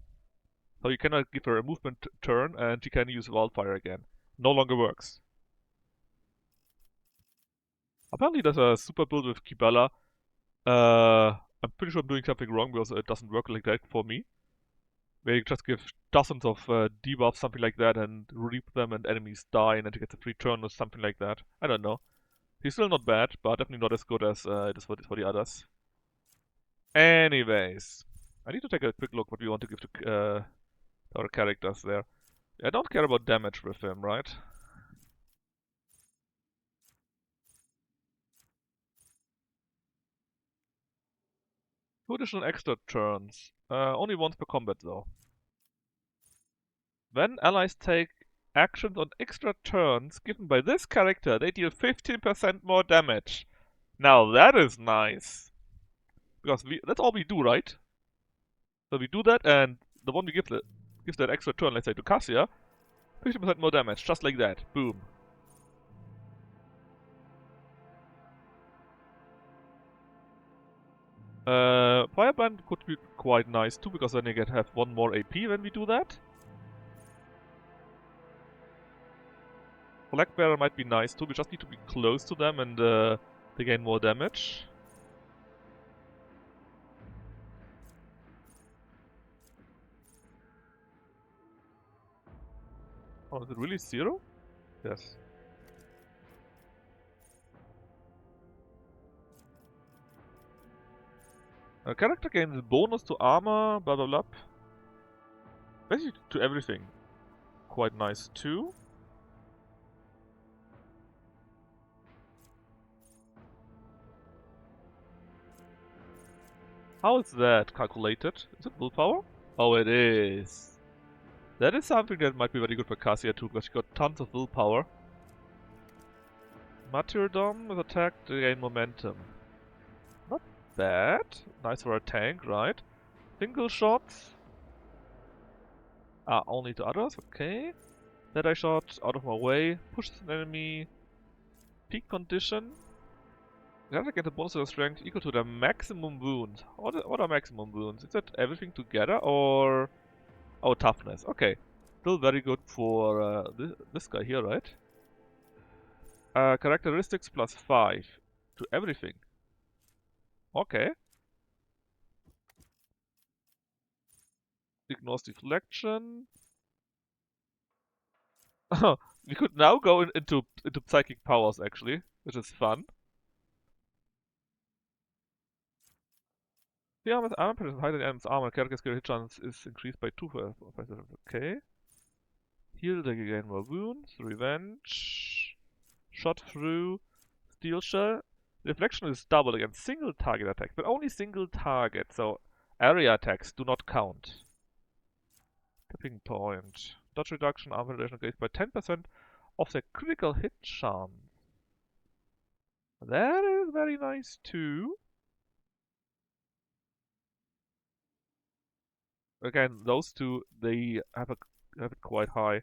[SPEAKER 1] So you cannot give her a movement turn and she can use Wildfire again. No longer works. Apparently there's a super build with Kibella. I'm pretty sure I'm doing something wrong because it doesn't work like that for me. Where you just give dozens of debuffs, something like that, and reap them and enemies die and then you get a free turn or something like that. I don't know. He's still not bad, but definitely not as good as it is for the others. Anyways, I need to take a quick look what we want to give to our characters there. I don't care about damage with him, right? 2 additional extra turns. Only once per combat though. When allies take actions on extra turns given by this character, they deal 15% more damage. Now that is nice. Because that's all we do, right? So we do that, and the one we gives that extra turn, let's say to Cassia, 50% more damage, just like that. Boom. Firebrand could be quite nice too, because then you have 1 more AP when we do that. Flag Bearer might be nice too, we just need to be close to them and they gain more damage. Oh, is it really 0? Yes. A character gains bonus to armor, blah blah blah. Basically to everything. Quite nice too. How is that calculated? Is it willpower? Oh, it is. That is something that might be very good for Cassia too, because she got tons of willpower. Martyrdom is attacked to gain momentum. Not bad. Nice for a tank, right? Single shots. Ah, only to others, okay. Deadeye shot, out of my way. Pushes an enemy. Peak condition. You have to get a bonus to their strength equal to their maximum wounds. What are maximum wounds? Is that everything together or... Oh, toughness. Okay. Still very good for this guy here, right? Characteristics plus 5 to everything. Okay. Ignores deflection. We could now go into psychic powers actually, which is fun. The armor percentage higher than the enemy's armor. Character's hit chance is increased by 2 for 5%. Okay. Heal, they gain more wounds. Revenge. Shot through. Steel shell. Deflection is double against single target attacks, but only single target, so area attacks do not count. Tipping point. Dodge reduction, armor reduction increased by 10% of the critical hit chance. That is very nice too. Again, those two, they have it quite high.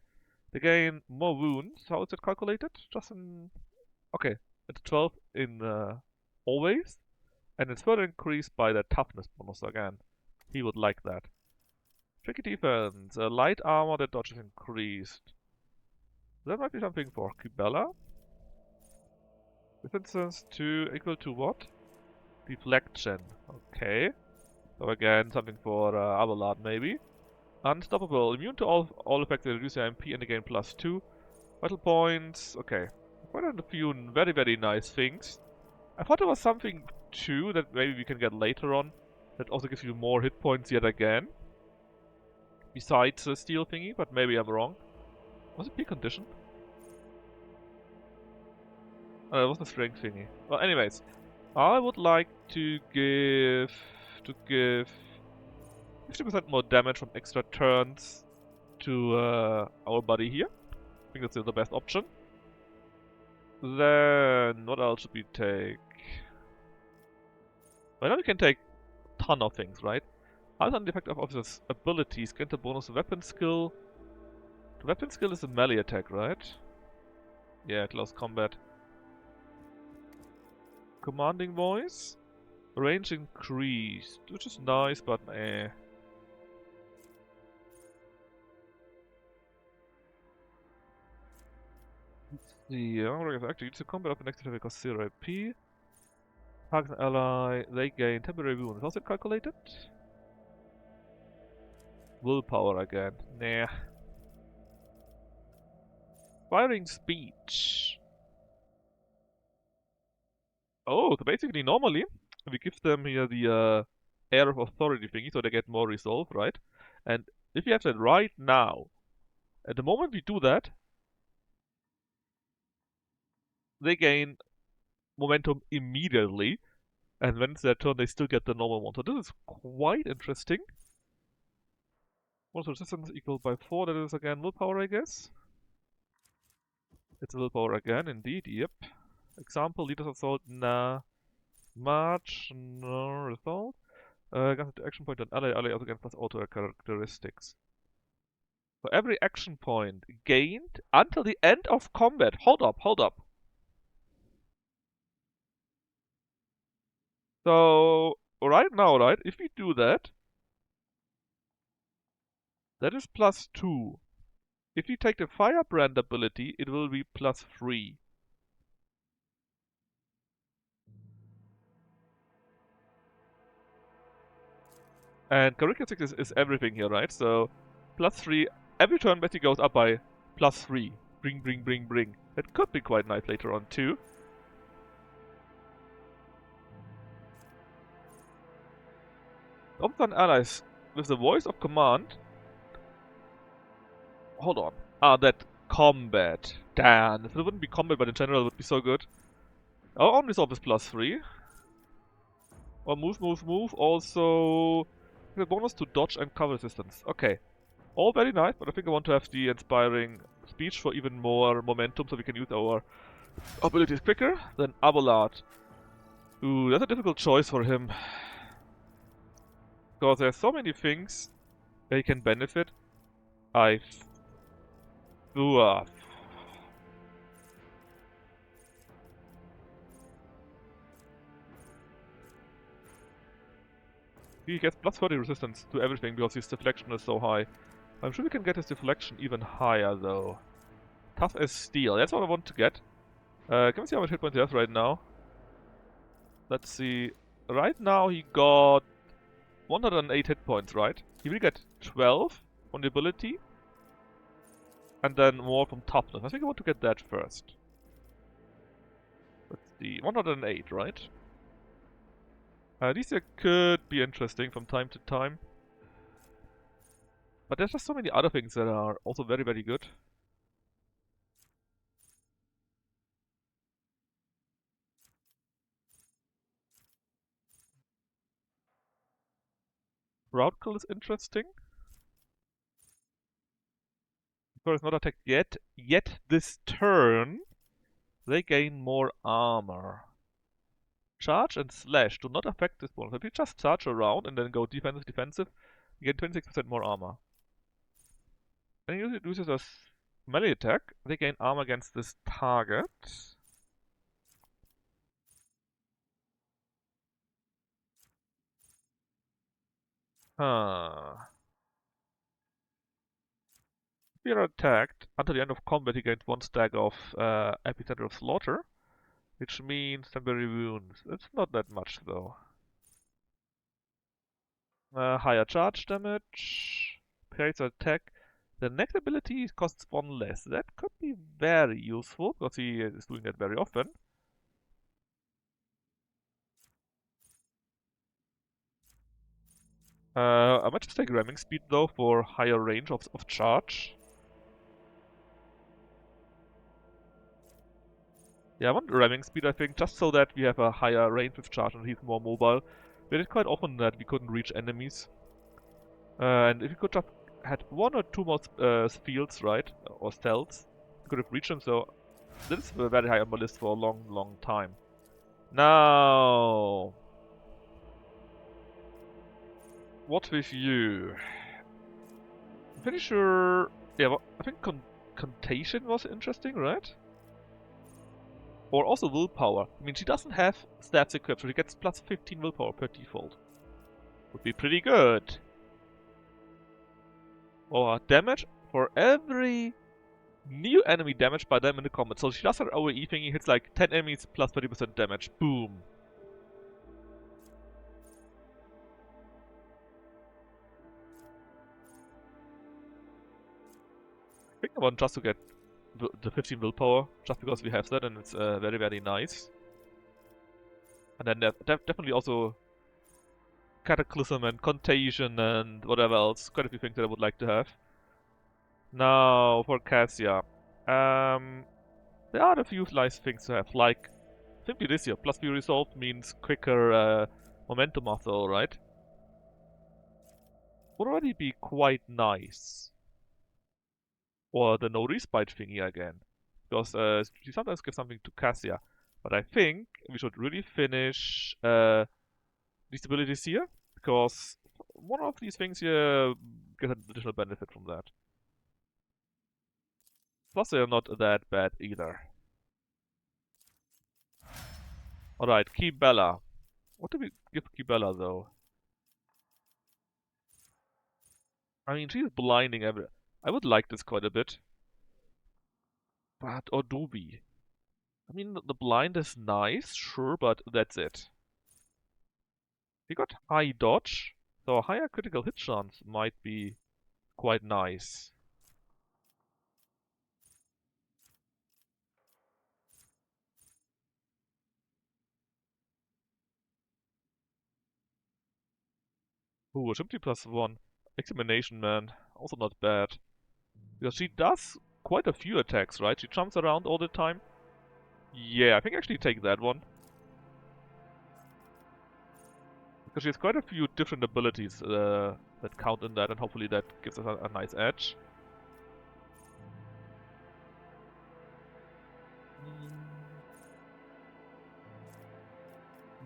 [SPEAKER 1] They gain more wounds. How is it calculated? Just in... Okay, it's 12 in always. And it's further increased by the toughness bonus again. He would like that. Tricky defense. Light armor that dodge is increased. That might be something for Kibella. Resistance to equal to what? Deflection. Okay. So again, something for Abelard maybe. Unstoppable. Immune to all effects that reduce your MP and again plus 2. Vital points. Okay. Quite a few very, very nice things. I thought there was something too that maybe we can get later on. That also gives you more hit points yet again. Besides the steel thingy, but maybe I'm wrong. Was it peak condition? Oh, it was the strength thingy. Well, anyways. I would like to give 50% more damage from extra turns to our buddy here. I think that's the best option. Then, what else should we take? Well, now we can take a ton of things, right? Other than the effect of officer's abilities, grant a bonus to weapon skill. The weapon skill is a melee attack, right? Yeah, close combat. Commanding voice. Range increased, which is nice, but eh. The armor actually use the combat of the next attack costs 0 AP. Targets an ally, they gain temporary wounds. How's it calculated? Willpower again. Nah. Firing speech. Oh, so basically normally we give them here the air of authority thingy so they get more resolve, right? And if you have that right now, at the moment we do that, they gain momentum immediately, and when it's their turn, they still get the normal one. So this is quite interesting. Bonus resistance equal by 4, that is again willpower, I guess. It's willpower again, indeed, yep. Example, Leader's Assault, nah. March, no result. Against the action point on ally also gains plus auto characteristics. For every action point gained until the end of combat. Hold up. So, right now, right, if we do that, that is plus 2. If you take the Firebrand ability, it will be +3. And characteristics is everything here, right? So, +3, every turn basically goes up by +3. Bring, bring, bring, bring. That could be quite nice later on too. Option allies with the voice of command. Hold on. Ah, that combat. Damn, if it wouldn't be combat, but in general it would be so good. Our only resolve is +3. Or move, move, move. Also, the bonus to dodge and cover resistance. Okay. All very nice, but I think I want to have the inspiring speech for even more momentum so we can use our abilities quicker. Then Abelard. Ooh, that's a difficult choice for him. Because there's so many things that he can benefit. Ooh, he gets +30 resistance to everything because his deflection is so high. I'm sure we can get his deflection even higher though. Tough as steel, that's what I want to get. Can we see how much hit points he has right now? Let's see. Right now he got 108 hit points, right? He will get 12 on the ability. And then more from toughness. I think I want to get that first. Let's see. 108, right? These here could be interesting from time to time. But there's just so many other things that are also very, very good. Route kill is interesting. Before it's not attacked yet this turn, they gain more armor. Charge and slash do not affect this bonus. If you just charge around and then go defensive, defensive, you get 26% more armor. And you use it as melee attack, they gain armor against this target. Huh. If you are attacked, until the end of combat he gains 1 stack of Epicenter of Slaughter, which means temporary wounds. It's not that much though. Higher charge damage, parries attack. The next ability costs 1 less. That could be very useful, because he is doing that very often. I might just take ramming speed though for higher range of charge. Yeah, I want ramming speed I think, just so that we have a higher range with charge and he's more mobile. We did quite often that we couldn't reach enemies. And if we could just had 1 or 2 more fields, right, or stealths, we could have reached them, so this is very high on my list for a long, long time. Now, what with you? I'm pretty sure, yeah, well, I think Contagion was interesting, right? Or also willpower. I mean, she doesn't have stats equipped, so she gets plus 15 willpower per default. Would be pretty good. Or damage for every new enemy damaged by them in the combat. So she does her AoE thingy, hits like 10 enemies plus 30% damage. Boom. I think I want just to get the 15 willpower, just because we have that and it's very, very nice. And then definitely also Cataclysm and Contagion and whatever else. Quite a few things that I would like to have. Now, for Cassia. There are a few nice things to have, like simply this here. Plus 3 resolve means quicker momentum after all, right? Would already be quite nice. Or the no respite thingy again. Because she sometimes gives something to Cassia. But I think we should really finish these abilities here. Because one of these things here gets an additional benefit from that. Plus they are not that bad either. Alright, Kibella. What do we give Kibella though? I mean, she's blinding I would like this quite a bit. But, or do we? I mean, the blind is nice, sure, but that's it. We got high dodge, so a higher critical hit chance might be quite nice. Ooh, Agility +1. Examination, man. Also not bad. Because she does quite a few attacks, right? She jumps around all the time. Yeah, I think actually take that one. Because she has quite a few different abilities that count in that, and hopefully that gives us a nice edge.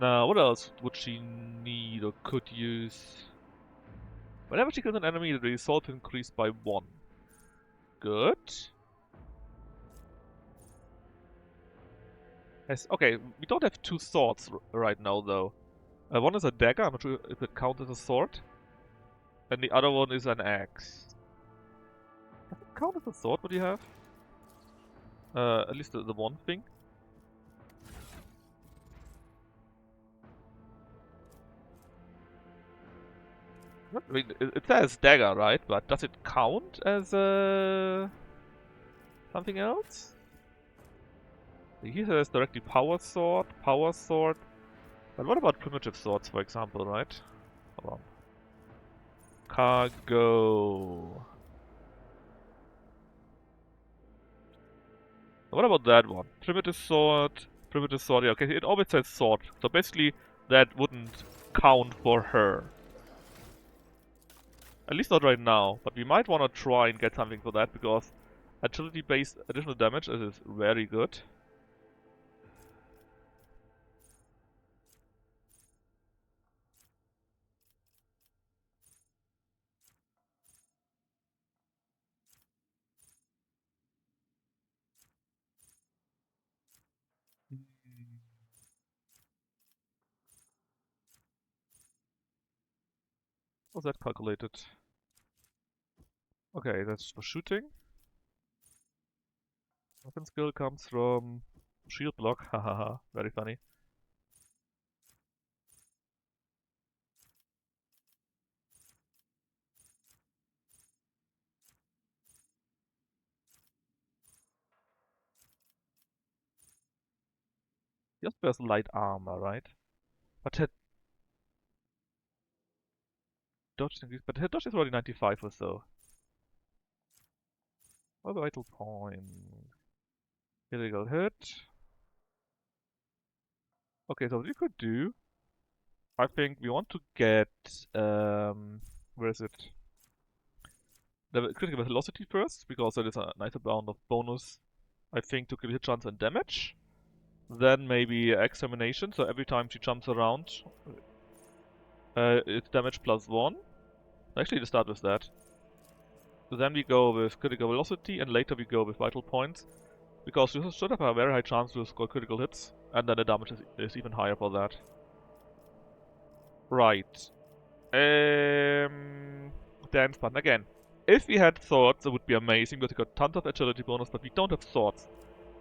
[SPEAKER 1] Now, what else would she need or could use? Whenever she kills an enemy, the result increased by 1. Good. Okay, we don't have 2 swords right now, though. One is a dagger, I'm not sure if it counts as a sword. And the other one is an axe. Does it count as a sword, what do you have? At least the one thing. I mean, it says dagger, right? But does it count as something else? He says directly power sword. But what about primitive swords, for example, right? Hold on. Cargo. What about that one? Primitive sword. Yeah, okay, it always says sword. So basically, that wouldn't count for her. At least not right now, but we might want to try and get something for that, because agility-based additional damage is very good. Was that calculated? Okay, that's for shooting. Weapon skill comes from shield block, hahaha, very funny. He also wears light armor, right? But her dodge increased, but her dodge is already 95 or so. What vital point? Critical hit. Okay, so what we could do, I think we want to get, where is it? The critical velocity first, because that is a nice amount of bonus, I think, to kill hit chance and damage. Then maybe examination, so every time she jumps around, it's damage +1. Actually, to start with that. So then we go with critical velocity, and later we go with vital points, because you should have a very high chance to score critical hits, and then the damage is even higher for that. Right. Dance button again. If we had swords, it would be amazing, because we got tons of agility bonus, but we don't have swords.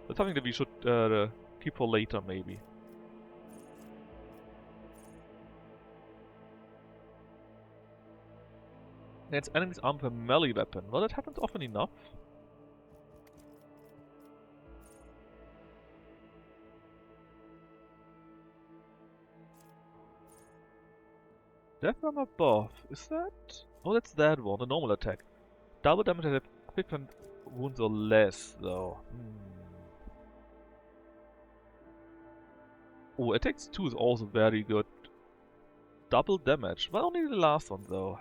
[SPEAKER 1] That's something that we should keep for later, maybe. It's enemies armed with a melee weapon. Well, that happens often enough. Death from above. Is that? Oh, that's that one, the normal attack. Double damage at 50 wounds or less, though. Oh, attacks 2 is also very good. Double damage. Well, only the last one, though.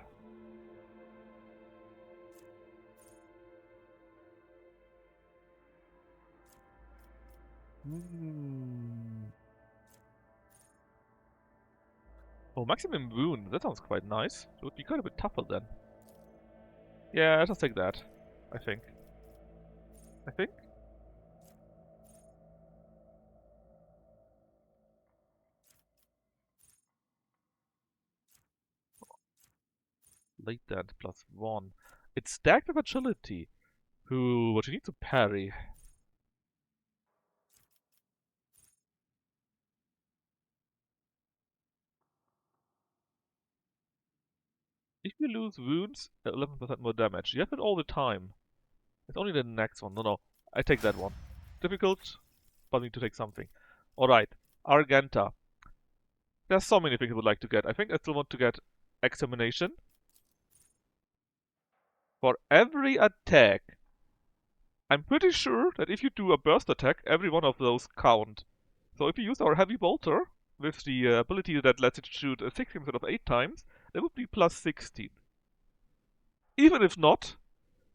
[SPEAKER 1] Oh, maximum wound. That sounds quite nice. It would be quite a bit tougher then. Yeah, I'll just take that. I think. Late dance +1. It's stacked with agility. Ooh, what you need to parry. you lose wounds, 11% more damage. You have it all the time. It's only the next one. No, I take that one. Difficult, but I need to take something. Alright, Argenta. There's so many things I would like to get. I think I still want to get Extermination. For every attack, I'm pretty sure that if you do a burst attack, every one of those count. So if you use our Heavy Bolter, with the ability that lets it shoot 6 instead of 8 times, that would be plus 16. Even if not,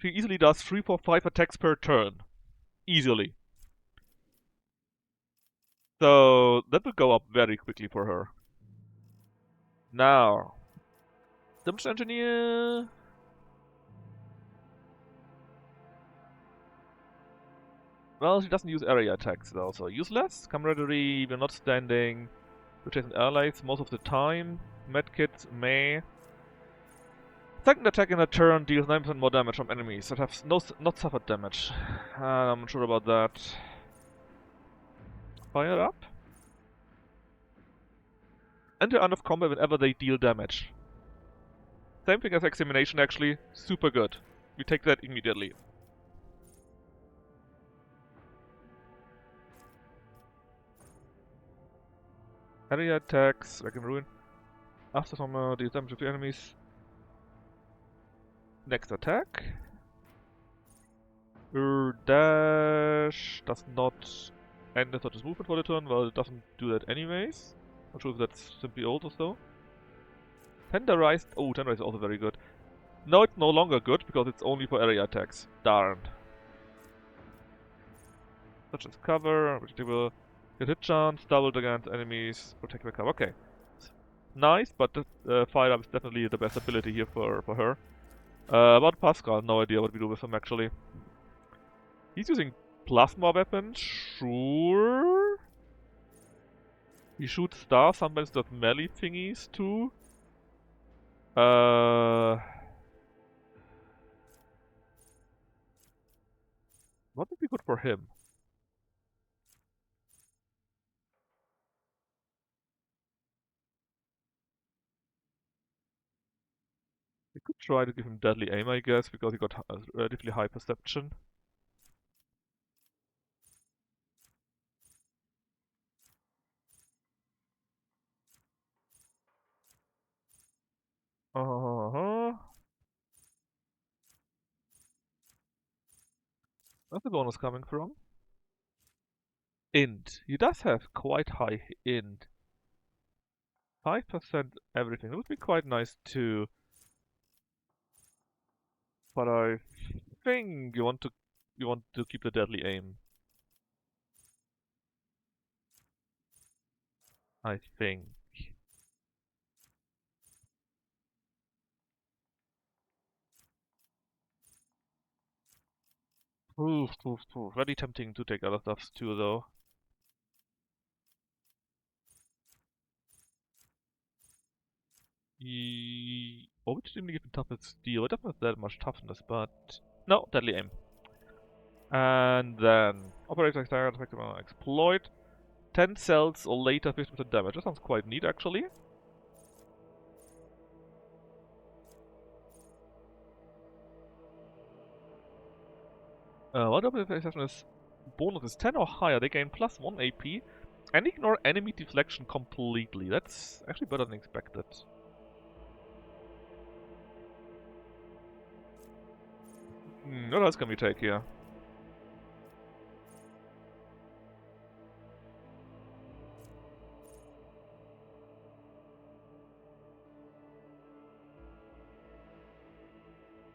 [SPEAKER 1] she easily does 3, 4, 5 attacks per turn. Easily. So that will go up very quickly for her. Now, Damage Engineer. Well, she doesn't use area attacks though, so useless. Camaraderie, we're not standing. We're chasing allies most of the time. Medkit, meh. Second attack in a turn deals 9% more damage from enemies that have not suffered damage. I'm not sure about that. Fire up. Enter out of combat whenever they deal damage. Same thing as Extermination actually, super good. We take that immediately. Area attacks, Wreck and Ruin. After some deals damage to enemies. Next attack. Dash does not end the touch's movement for the turn. Well, it doesn't do that anyways. Not sure if that's simply old or so. Tenderized. Oh, Tenderized is also very good. No, it's no longer good because it's only for area attacks. Darn. Such as cover, predictable, hit chance, doubled against enemies, protect the cover. Okay. Nice, but fire up is definitely the best ability here for her. About Pascal, no idea what we do with him actually. He's using plasma weapons, sure. He shoots stars, sometimes does melee thingies too. What would be good for him? We could try to give him deadly aim, I guess, because he got relatively high perception. Where's the bonus coming from? Int. He does have quite high int. 5% everything. That would be quite nice too. But I think you want to keep the deadly aim. I think. Oof. Very tempting to take other stuffs too, though. What would you give him toughness steel? It doesn't have that much toughness, but no, deadly aim. And then operator external effective exploit. 10 cells or later 50% damage. That sounds quite neat actually. What operator session is bonus is 10 or higher, they gain plus 1 AP and ignore enemy deflection completely. That's actually better than expected. What else can we take here?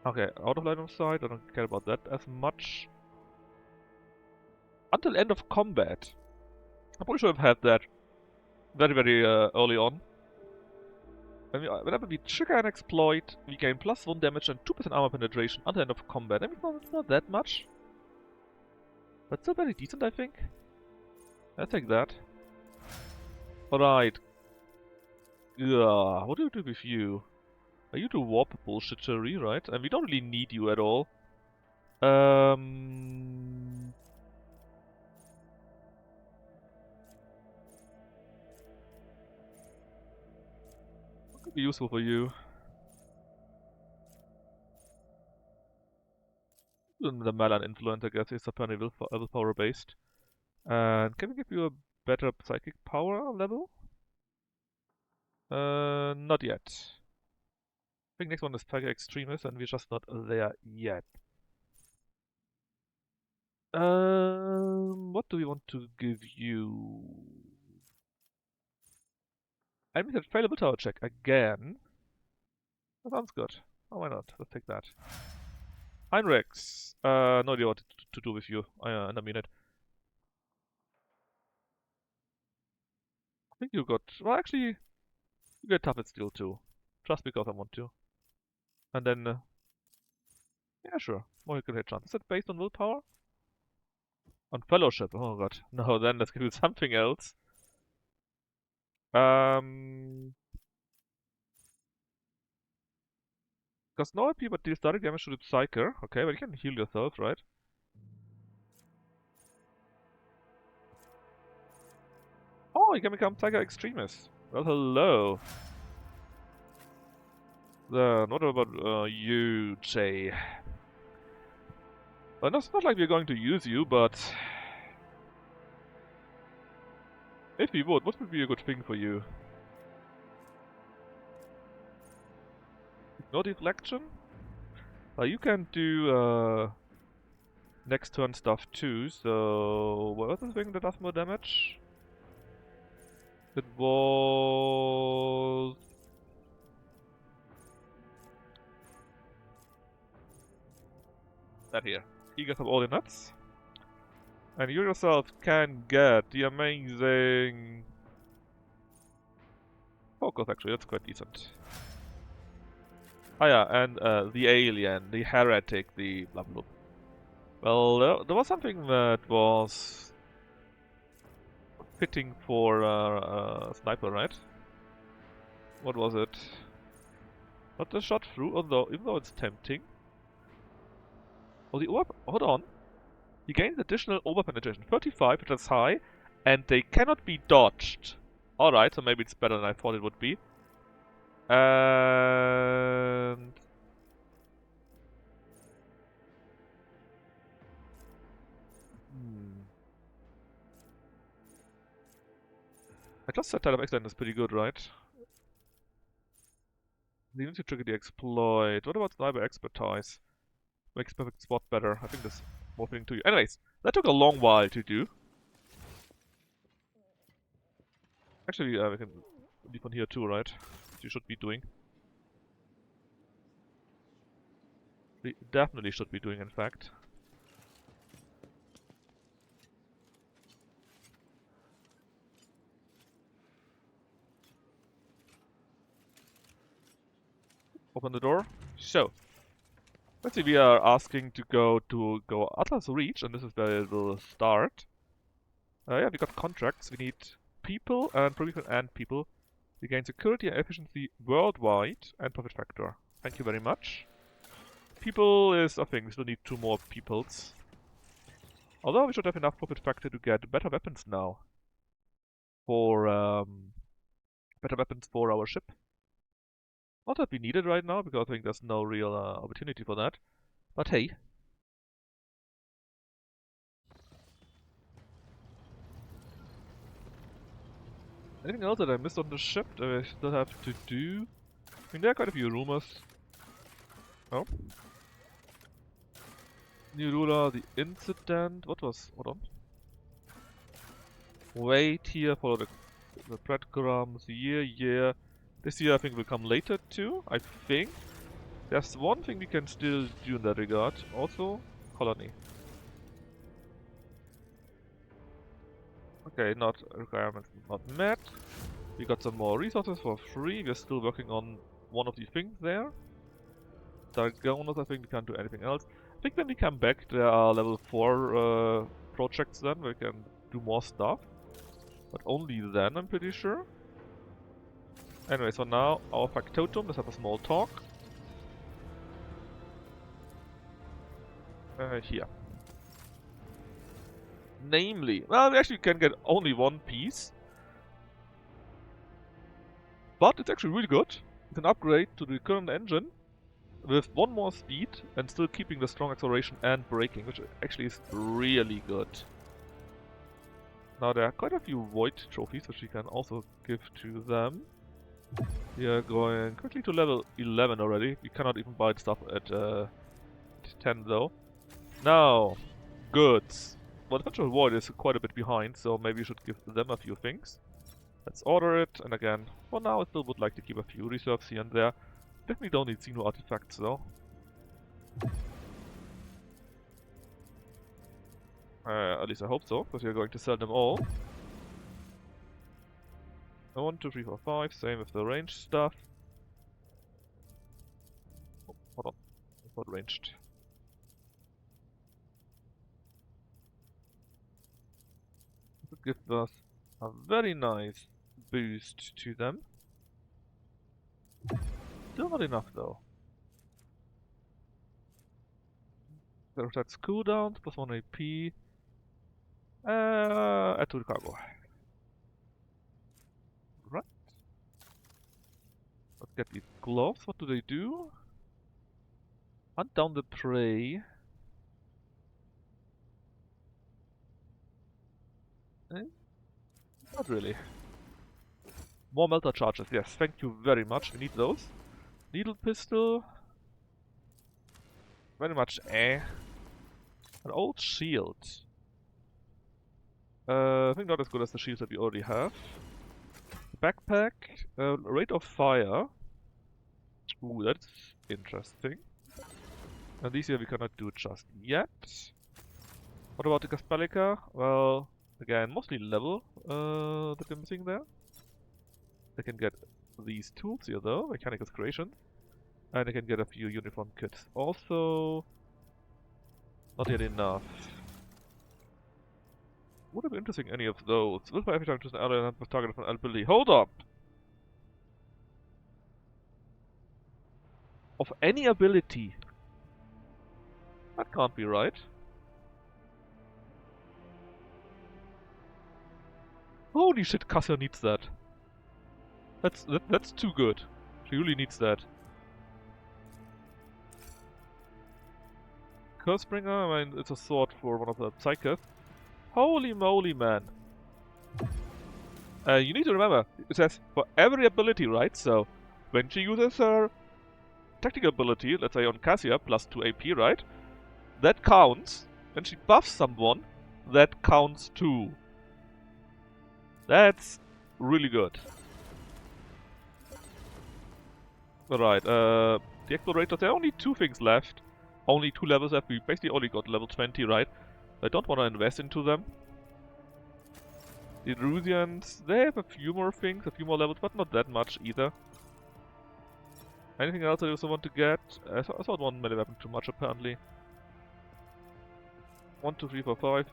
[SPEAKER 1] Okay, out of line of sight, I don't care about that as much. Until end of combat. I'm pretty sure I've had that very early on. Whenever we trigger an exploit, we gain plus 1 damage and 2% armor penetration until end of combat. I mean, it's not that much. But still very decent, I think. I'll take that. Alright. What do we do with you? You do warp bullshittery, right? And we don't really need you at all. What could be useful for you? The Malan influence, I guess, is apparently willpower based. And can we give you a better psychic power level? Not yet. I think next one is Psychic Extremist, and we're just not there yet. What do we want to give you? I mean, that failable tower check again. That sounds good. Oh, why not? Let's take that. Heinrichs. No idea what to do with you in a minute. I think you got. Well, actually, you get Tough Steel too. Just because I want to. And then. Yeah, sure. More you can hit chance. Is it based on willpower? On Fellowship. Oh god. No, then let's give you something else. Because no IP but deals direct damage to the Psyker. Okay, but you can heal yourself, right? Oh, you can become Psyker Extremist. Well, hello. Then, what about you, Jay? Well, it's not like we're going to use you, but... if we would, what would be a good thing for you? No deflection? You can do next turn stuff too, so... what was the thing that does more damage? It was... that here. You get some ordinates. And you yourself can get the amazing... focus, actually, that's quite decent. Ah yeah, and the alien, the heretic, the blah blah. Well, there was something that was fitting for sniper, right? What was it? Not the shot through, although even though it's tempting. Oh, the orb. Hold on. You gain additional over penetration, 35, which is high, and they cannot be dodged. All right, so maybe it's better than I thought it would be. And I just said Type of Excellent is pretty good, right? The need to trigger the exploit. What about Sniper Expertise? Makes perfect spot better. I think that's more fitting to you. Anyways, that took a long while to do. Actually, we can leave on here too, right? You should be doing. We definitely should be doing, in fact. Open the door. So, let's see. We are asking to go Atlas Reach, and this is where it will start. Yeah, we got contracts. We need people and people. We gain security and efficiency worldwide and profit factor. Thank you very much. People is a thing. We still need 2 more peoples. Although we should have enough profit factor to get better weapons now. For better weapons for our ship. Not that we need it right now, because I think there's no real opportunity for that. But hey. Anything else that I missed on the ship that I still have to do? I mean, there are quite a few rumors. Oh. New ruler, the incident. What was... hold on. Wait here, follow the breadcrumbs. Yeah. This year I think will come later too, I think. There's one thing we can still do in that regard. Also, colony. Okay, not requirements not met. We got some more resources for free. We're still working on one of these things there. Dargonus, I think we can't do anything else. I think when we come back there are level 4 projects then, we can do more stuff. But only then, I'm pretty sure. Anyway, so now our factotum, let's have a small talk. Here. Namely, well, we actually can get only one piece. But it's actually really good. It's an upgrade to the current engine. with one more speed and still keeping the strong acceleration and braking, which actually is really good. Now there are quite a few void trophies which we can also give to them. We are going quickly to level 11 already. We cannot even buy stuff at 10 though. Now, goods. Well, the Vengeful Void is quite a bit behind, so maybe we should give them a few things. Let's order it, and again, for now I still would like to keep a few reserves here and there. Definitely don't need Xeno artifacts though. At least I hope so, because we are going to sell them all. 1, 2, 3, 4, 5, same with the ranged stuff. Oh, hold on, it's not ranged. This would give us a very nice boost to them. Still not enough though. That's cooldowns, plus 1 AP. Add to the cargo. Right. Let's get these gloves. What do they do? Hunt down the prey. Not really. More melter charges, yes, thank you very much, we need those. Needle pistol. Very much An old shield. I think not as good as the shields that we already have. Backpack. Rate of fire. Ooh, that's interesting. And these here we cannot do just yet. What about the Caspalica? Well, again, mostly level that we're missing there. They can get these tools here though, Mechanical Creation. And they can get a few uniform kits. Also, not yet enough. Would have been interesting any of those. Will for every time choose an ally and was targeted for an ability. Hold up! Of any ability? That can't be right. Holy shit, Cassia needs that. That's too good. She really needs that. Cursebringer, I mean, it's a sword for one of the Psychics. Holy moly, man. You need to remember, it says for every ability, right? So, when she uses her tactical ability, let's say on Cassia, plus 2 AP, right? That counts. When she buffs someone, that counts too. That's really good. Alright, the Explorators, there are only 2 things left. Only 2 levels left. We basically only got level 20, right? I don't want to invest into them. The Erusians, they have a few more things, a few more levels, but not that much either. Anything else I also want to get? I thought one melee weapon too much apparently. 1, 2, 3, 4, 5.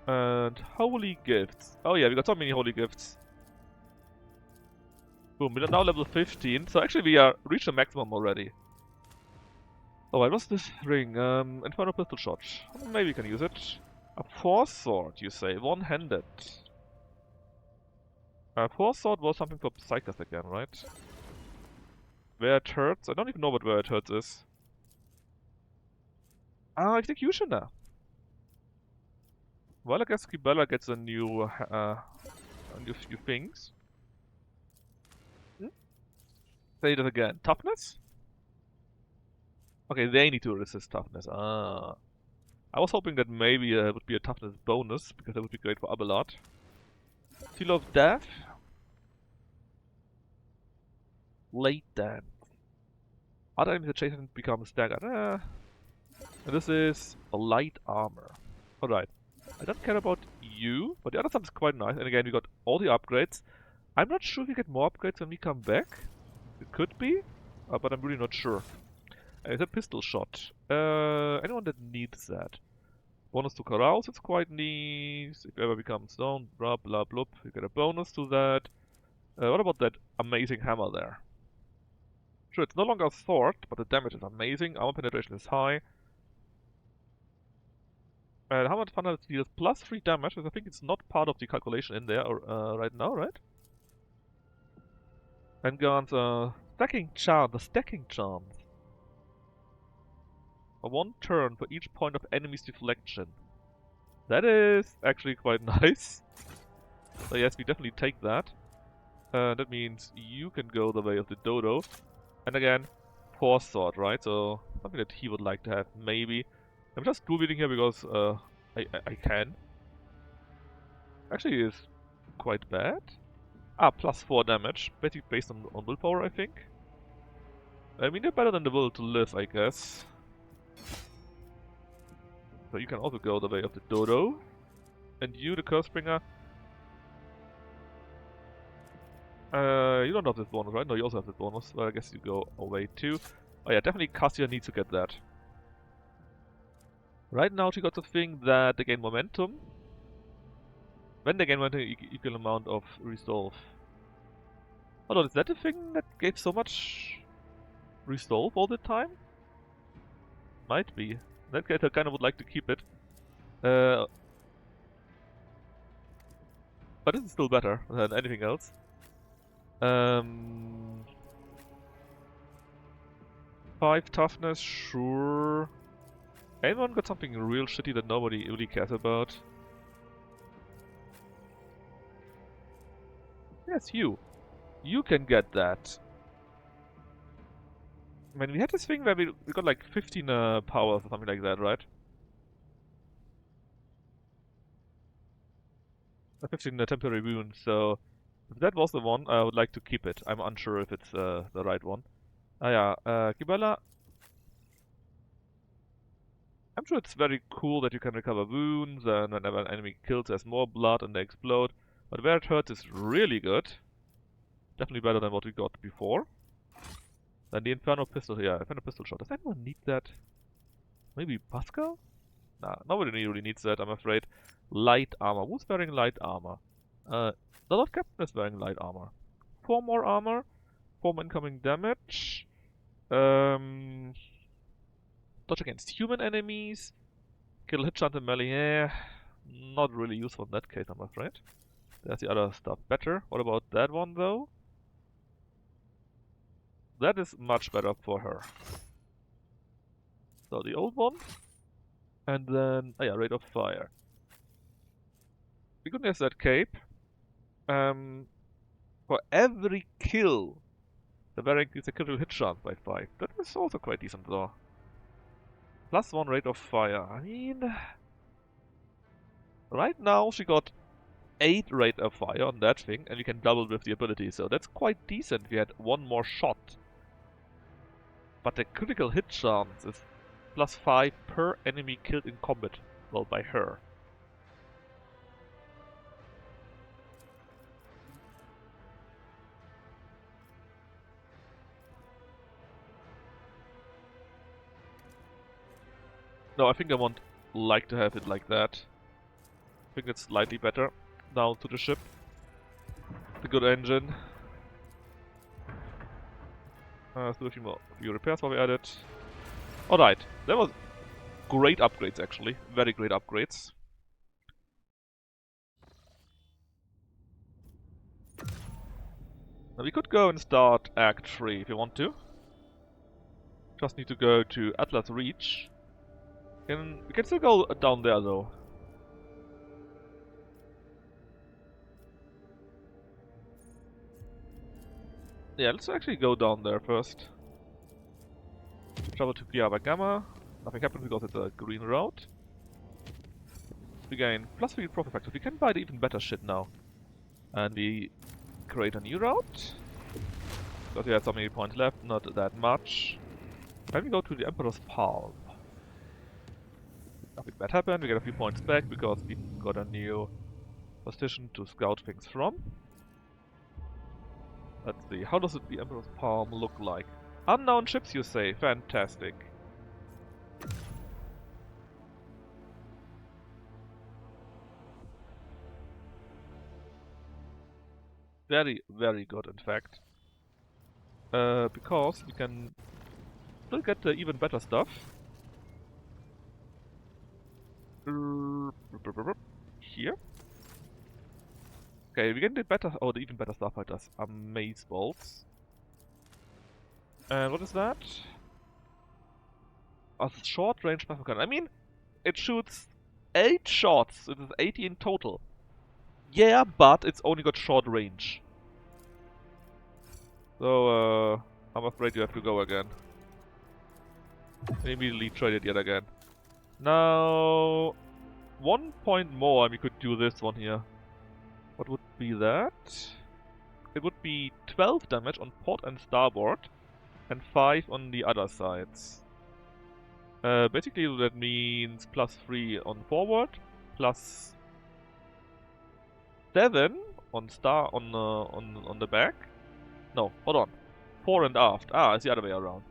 [SPEAKER 1] And holy gifts. Oh yeah, we got so many holy gifts. Boom, we are now level 15, so actually we are reached the maximum already. Alright, what's this ring? Infernal pistol shot. Maybe we can use it. A force sword, you say, one-handed. A force sword was something for Psychers again, right? Where it hurts? I don't even know what where it hurts is. Ah, Executioner. Well, I guess Kibella gets a new few things. Say that again. Toughness? Okay, they need to resist toughness. Ah. I was hoping that maybe it would be a toughness bonus, because that would be great for Abelard. Seal of Death. Late Dance. Other enemies adjacent become staggered. And this is a light armor. Alright. I don't care about you, but the other stuff is quite nice. And again, we got all the upgrades. I'm not sure if we get more upgrades when we come back. It could be, but I'm really not sure. It's a pistol shot. Anyone that needs that. Bonus to carouse, it's quite nice. If you ever become stoned, blah blah blah, you get a bonus to that. What about that amazing hammer there? Sure, it's no longer a sword, but the damage is amazing. Armor penetration is high. How much fun it deals plus 3 damage, because I think it's not part of the calculation in there right now, right? And guns, stacking charm, the stacking charms. 1 turn for each point of enemy's deflection. That is actually quite nice. So yes, we definitely take that. That means you can go the way of the dodo. And again, Force Sword, right? So something that he would like to have, maybe. I'm just dual wielding here because I can. Actually, is quite bad. Ah, +4 damage, basically based on willpower, I think. I mean, they're better than the will to live, I guess. So you can also go the way of the dodo. And you, the Cursebringer. You don't have this bonus, right? No, you also have this bonus. Well, I guess you go away too. Oh yeah, definitely Cassia needs to get that. Right now she got the thing that they gain momentum. When they gain momentum, equal amount of resolve. Hold on, is that the thing that gave so much resolve all the time? Might be. In that case, I kind of would like to keep it. But this is still better than anything else. 5 toughness, sure. Anyone got something real shitty that nobody really cares about? Yes, you. You can get that. I mean, we had this thing where we got like 15 powers or something like that, right? 15 temporary wounds, so if that was the one, I would like to keep it. I'm unsure if it's the right one. Ah yeah, Gibella. I'm sure it's very cool that you can recover wounds, and whenever an enemy kills there's more blood and they explode. But where it hurts is really good. Definitely better than what we got before. Then the Inferno Pistol, yeah, Inferno Pistol Shot. Does anyone need that? Maybe Pascal? Nah, nobody really needs that, I'm afraid. Light armor. Who's wearing light armor? The Lord Captain is wearing light armor. 4 more armor. 4 more incoming damage. Dodge against human enemies. Kill hit chance and melee. Eh, not really useful in that case, I'm afraid. There's the other stuff better. What about that one, though? That is much better for her. So the old one. And then, oh yeah, Rate of Fire. We could use that cape. For every kill, the variant increases the critical hit chance by 5. That is also quite decent though. +1 Rate of Fire. I mean, right now she got 8 Rate of Fire on that thing, and we can double with the ability, so that's quite decent. We had 1 more shot. But the critical hit chance is +5 per enemy killed in combat. Well, by her. No, I think I won't like to have it like that. I think it's slightly better. Down to the ship. The good engine. Let's do a few repairs while we're at it. Alright, that was great upgrades actually. Very great upgrades. Now we could go and start Act 3 if you want to. Just need to go to Atlas Reach. We can still go down there though. Yeah, let's actually go down there first. Travel to Piava Gamma. Nothing happened because it's a green route. We gain +3 profit factors. We can buy the even better shit now. And we create a new route. Because we have so many points left, not that much. Then we go to the Emperor's Palm. Nothing bad happened, we get a few points back because we got a new position to scout things from. Let's see, how does the Emperor's Palm look like? Unknown ships, you say? Fantastic. Very, very good, in fact. Because we can still get the even better stuff. Here. Okay, we get the better, the even better starfighters. Amaze bolts. And what is that? a short-range plasma cannon. I mean, it shoots 8 shots. It is 80 in total. Yeah, but it's only got short range. So, I'm afraid you have to go again. Immediately trade it yet again. Now, 1 point more and we could do this one here. What would be that? It would be 12 damage on port and starboard, and 5 on the other sides. Basically that means +3 on forward, +7 on on the back. No, hold on. Fore and aft. Ah, it's the other way around.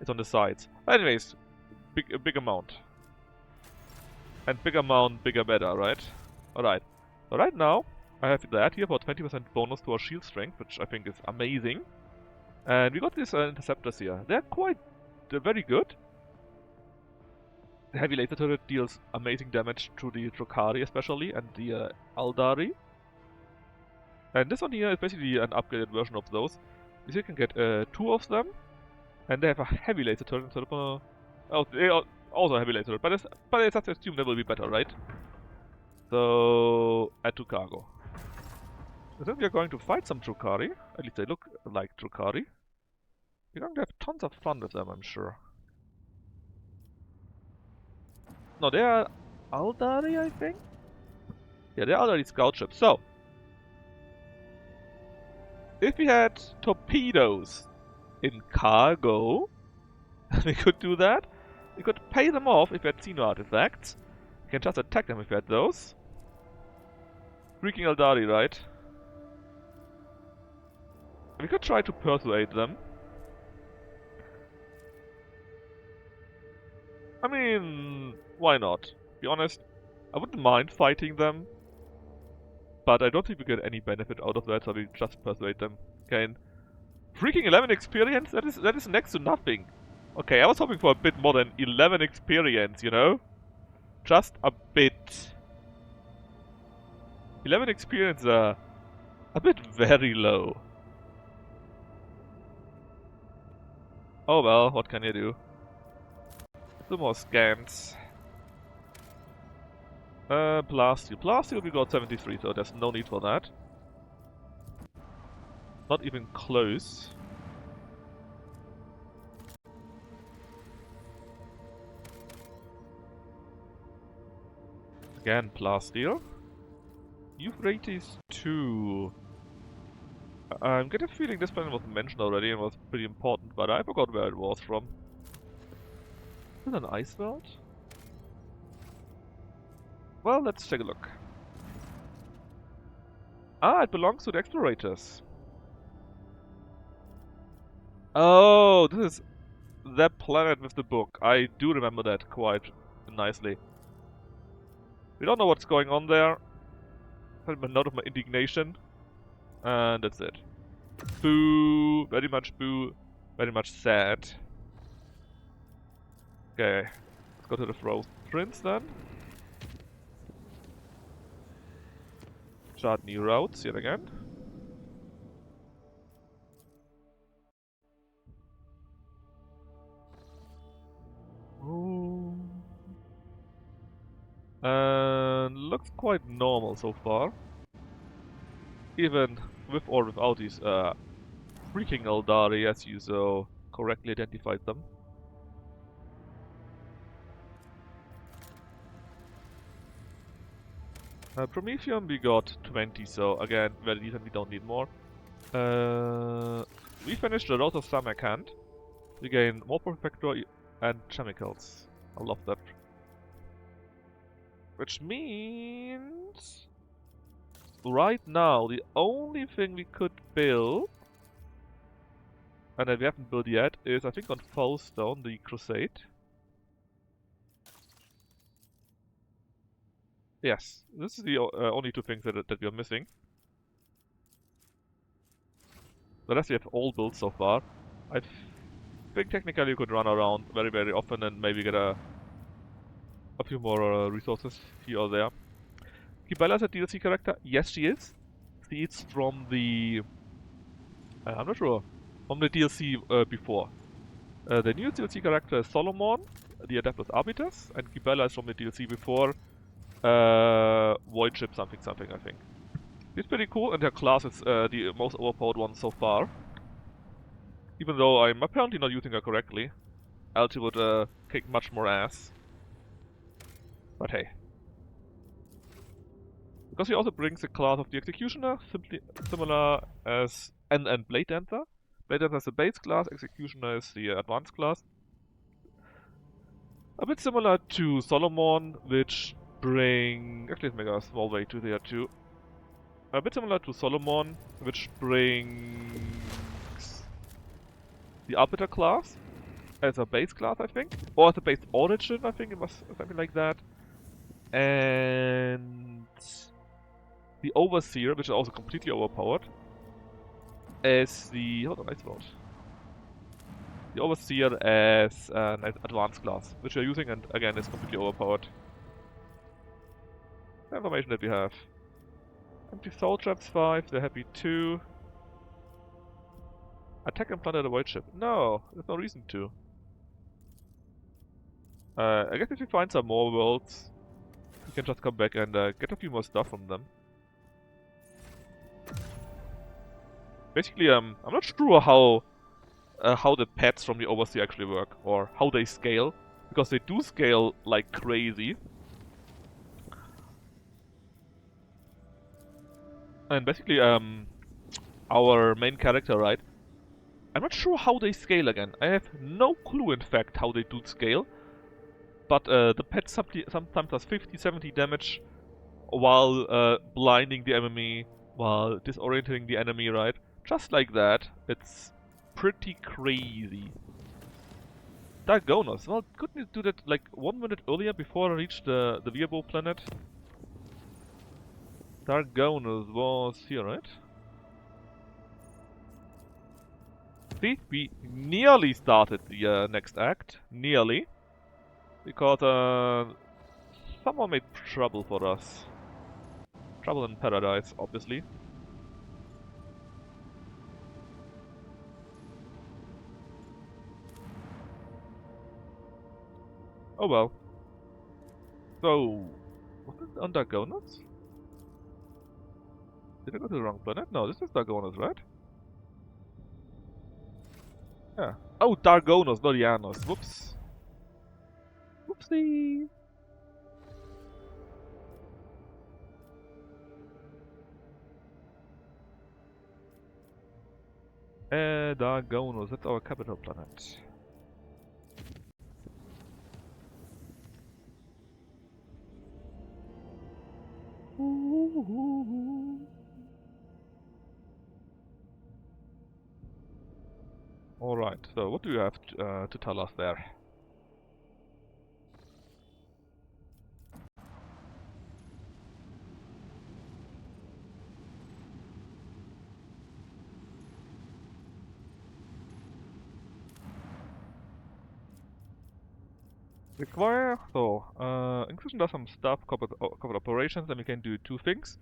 [SPEAKER 1] It's on the sides. Anyways, a big amount. And big amount, bigger better, right? Alright. So right now, I have that here for 20% bonus to our shield strength, which I think is amazing. And we got these interceptors here. They're very good. The heavy laser turret deals amazing damage to the Drukhari especially, and the Aldari. And this one here is basically an upgraded version of those. You can get 2 of them, and they have a heavy laser turret instead of a... Oh, they are also a heavy laser turret, but I just assume they will be better, right? So, add to cargo. And then we are going to fight some Drukhari. At least they look like Drukhari. We're going to have tons of fun with them, I'm sure. No, they are Aldari, I think? Yeah, they are Aldari scout ships. So, if we had torpedoes in cargo, we could do that. We could pay them off if we had Xeno artifacts. We can just attack them if we had those. Freaking Aldari, right? We could try to persuade them. I mean, why not? To be honest, I wouldn't mind fighting them, but I don't think we get any benefit out of that, so we just persuade them. Okay, freaking 11 experience? That is next to nothing. Okay, I was hoping for a bit more than 11 experience, you know? Just a bit. 11 experience a bit very low. Oh well, what can you do? Some more scans. Plasteel. Plasteel we got 73, so there's no need for that. Not even close. Again, Plasteel. Euphrates 2. I'm getting a feeling this planet was mentioned already and was pretty important, but I forgot where it was from. Is it an ice world? Well, let's take a look. Ah, it belongs to the explorators. Oh, this is that planet with the book. I do remember that quite nicely. We don't know what's going on there. I've a note of my indignation. And that's it. Boo! Very much boo. Very much sad. Okay. Let's go to the Frozen Prince then. Chart new routes yet again. Ooh. And looks quite normal so far. Even with or without these freaking Aldari, as you so correctly identified them. Promethium we got 20, so again, very decent, we don't need more. We finished the Road of Samarkand. We gain more Perfector and Chemicals. I love that. Which means... right now, the only thing we could build, and that we haven't built yet, is I think on Foulstone, the Crusade. Yes, this is the only 2 things that we are missing. The rest we have all built so far. I think technically you could run around very, very often and maybe get a few more resources here or there. Kibella is a DLC character? Yes, she is. See, it's from the... I'm not sure. From the DLC before. The new DLC character is Solomon. the Adeptus Arbiters, and Gibella is from the DLC before. Void Ship something something, I think. It's pretty cool, and their class is the most overpowered one so far. Even though I'm apparently not using her correctly. Else she would kick much more ass. But hey. Because he also brings the class of the Executioner, simply similar as and Blade Dancer. Blade Dancer is the base class, Executioner is the advanced class. A bit similar to Solomon, which bring... Actually, let's make a small way to there too. A bit similar to Solomon, which brings the Arbiter class as a base class, I think. Or as a base origin, I think it was something like that. And the Overseer, which is also completely overpowered, as the... Hold on, I suppose. The Overseer as an advanced class, which we are using, and again is completely overpowered. The information that we have. Empty Soul Traps 5, they're happy too. Attack and plunder the Void Ship. No, there's no reason to. I guess if we find some more worlds, we can just come back and get a few more stuff from them. Basically, I'm not sure how the pets from the Overseer actually work, or how they scale, because they do scale like crazy. And basically, our main character, right? I'm not sure how they scale again. I have no clue, in fact, how they do scale. But the pet sometimes does 50-70 damage while blinding the enemy, while disorienting the enemy, right? Just like that. It's pretty crazy. Dargonos. Well, couldn't you do that like 1 minute earlier before I reached the Virbo planet? Dargonos was here, right? See, we nearly started the next act. Nearly. Because someone made trouble for us. Trouble in paradise, obviously. Oh well. So, was this on Dargonos? Did I go to the wrong planet? No, this is Dargonos, right? Yeah. Oh, Dargonos, not Janos. Whoops. Whoopsie. Dargonos, that's our capital planet. Alright, so what do you have to tell us there? Require, so, Inquisition does some stuff, covered operations, and we can do two things.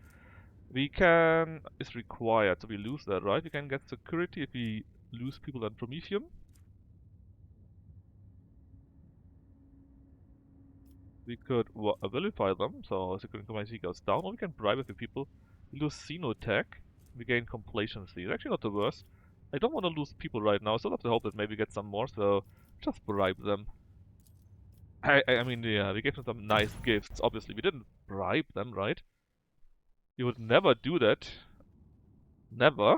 [SPEAKER 1] We can, is required, so we lose that, right? We can get security if we lose people and Promethium. We could vilify them, so security community goes down, or we can bribe a few people. We lose Xenotech, we gain complacency. It's actually not the worst. I don't want to lose people right now, so I have to hope that maybe get some more, so just bribe them. I mean, yeah, we gave them some nice gifts. Obviously, we didn't bribe them, right? We would never do that. Never.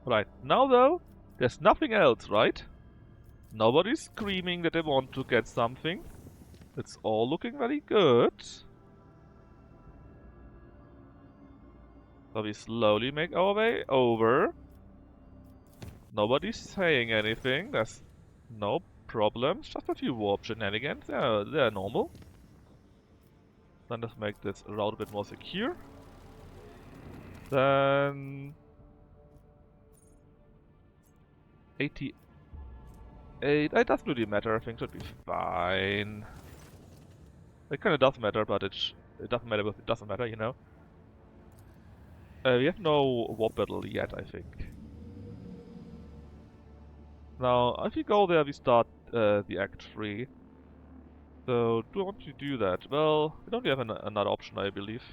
[SPEAKER 1] Right, now though, there's nothing else, right? Nobody's screaming that they want to get something. It's all looking very good. So we slowly make our way over. Nobody's saying anything. There's no problems. Just a few warp shenanigans. They're normal. Then let's make this route a bit more secure. Then... It doesn't really matter, I think it should be fine. It kinda does matter, but it doesn't matter if it doesn't matter, you know? We have no warp battle yet, I think. Now, if we go there, we start the Act 3. So, do I want to do that? Well, we don't have another option, I believe.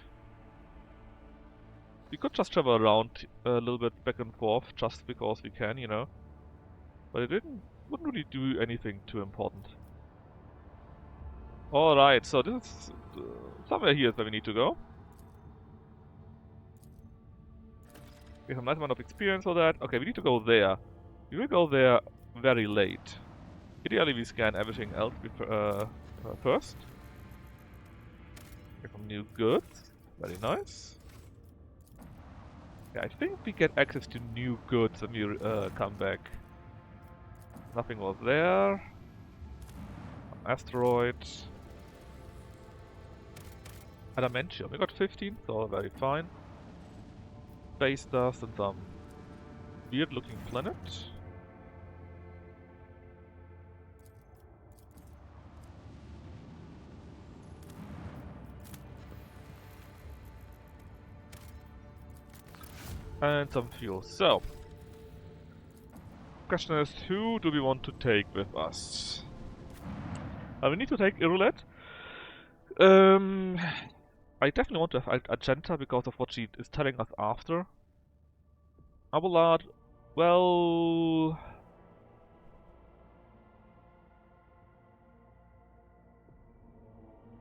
[SPEAKER 1] We could just travel around a little bit back and forth, just because we can, you know? But it wouldn't really do anything too important. Alright, so this is... somewhere here is where we need to go. We have a nice amount of experience for that. Okay, we need to go there. We will go there very late. Ideally, we scan everything else first. Get some new goods. Very nice. Yeah, I think we get access to new goods when we come back. Nothing was there. Asteroid. Adamantium. We got 15, so very fine. Space dust and some weird looking planet. And some fuel. So, question is, who do we want to take with us? We need to take Irulet. I definitely want to have Argenta because of what she is telling us after. Abelard, well...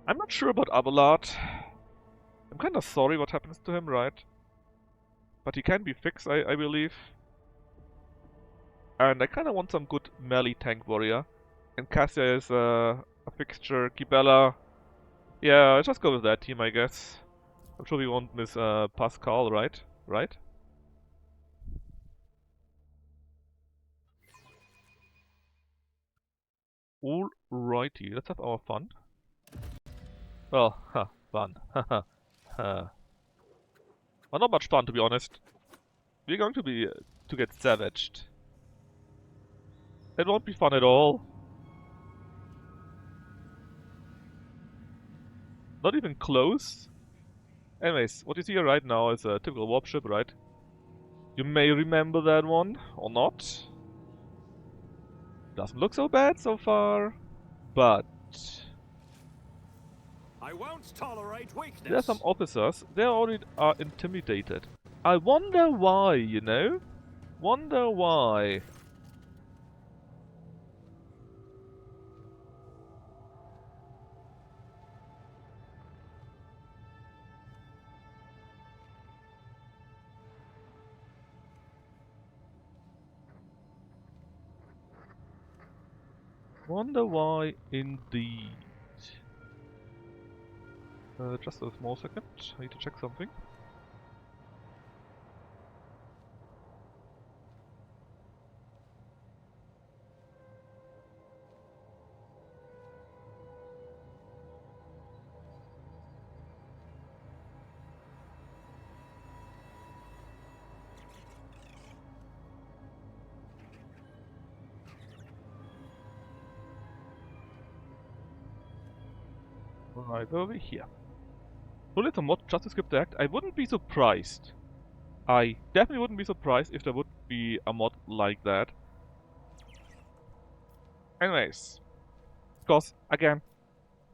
[SPEAKER 1] I'm not sure about Abelard. I'm kinda sorry what happens to him, right? But he can be fixed, I believe. And I kinda want some good melee tank warrior. And Cassia is a fixture. Kibella. Yeah, I'll just go with that team, I guess. I'm sure we won't miss Pascal, right? Right? Alrighty, let's have our fun. Well, fun. Well, not much fun, to be honest. We're going to get savaged. It won't be fun at all. Not even close. Anyways, what you see here right now is a typical warp ship, right? You may remember that one, or not. Doesn't look so bad so far, but...
[SPEAKER 5] I won't tolerate weakness.
[SPEAKER 1] there are some officers, they already are intimidated. I wonder why, you know? Wonder why. Wonder why indeed. Just a small second, I need to check something. Right over here. Bullets on what just to skip the act? I wouldn't be surprised. I definitely wouldn't be surprised if there would be a mod like that. Anyways. Because, again,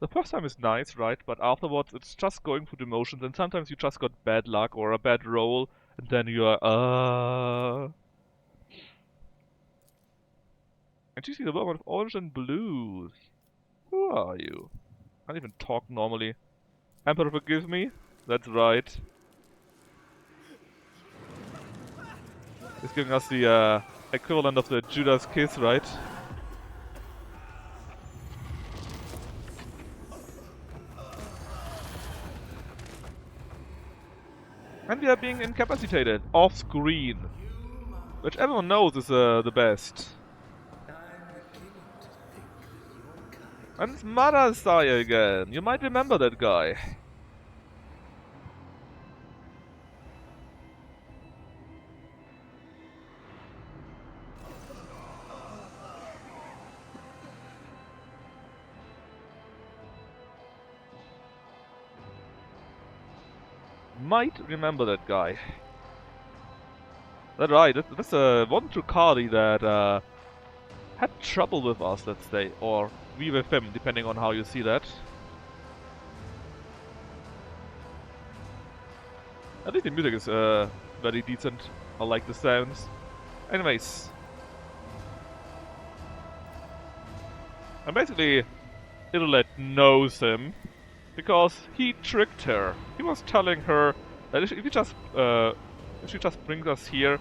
[SPEAKER 1] the first time is nice, right? But afterwards it's just going through the motions and sometimes you just got bad luck or a bad roll and then you are, And you see the woman of orange and blues. Who are you? Can't even talk normally. Emperor, forgive me? That's right. He's giving us the equivalent of the Judas kiss, right? And we are being incapacitated off screen, which everyone knows is the best. And it's Marasai again. You might remember that guy. might remember that guy. That's right, that's one Drukhari that had trouble with us, let's say, or we with him, depending on how you see that. I think the music is very decent. I like the sounds. Anyways. And basically, Idolet knows him because he tricked her. He was telling her that if she just brings us here,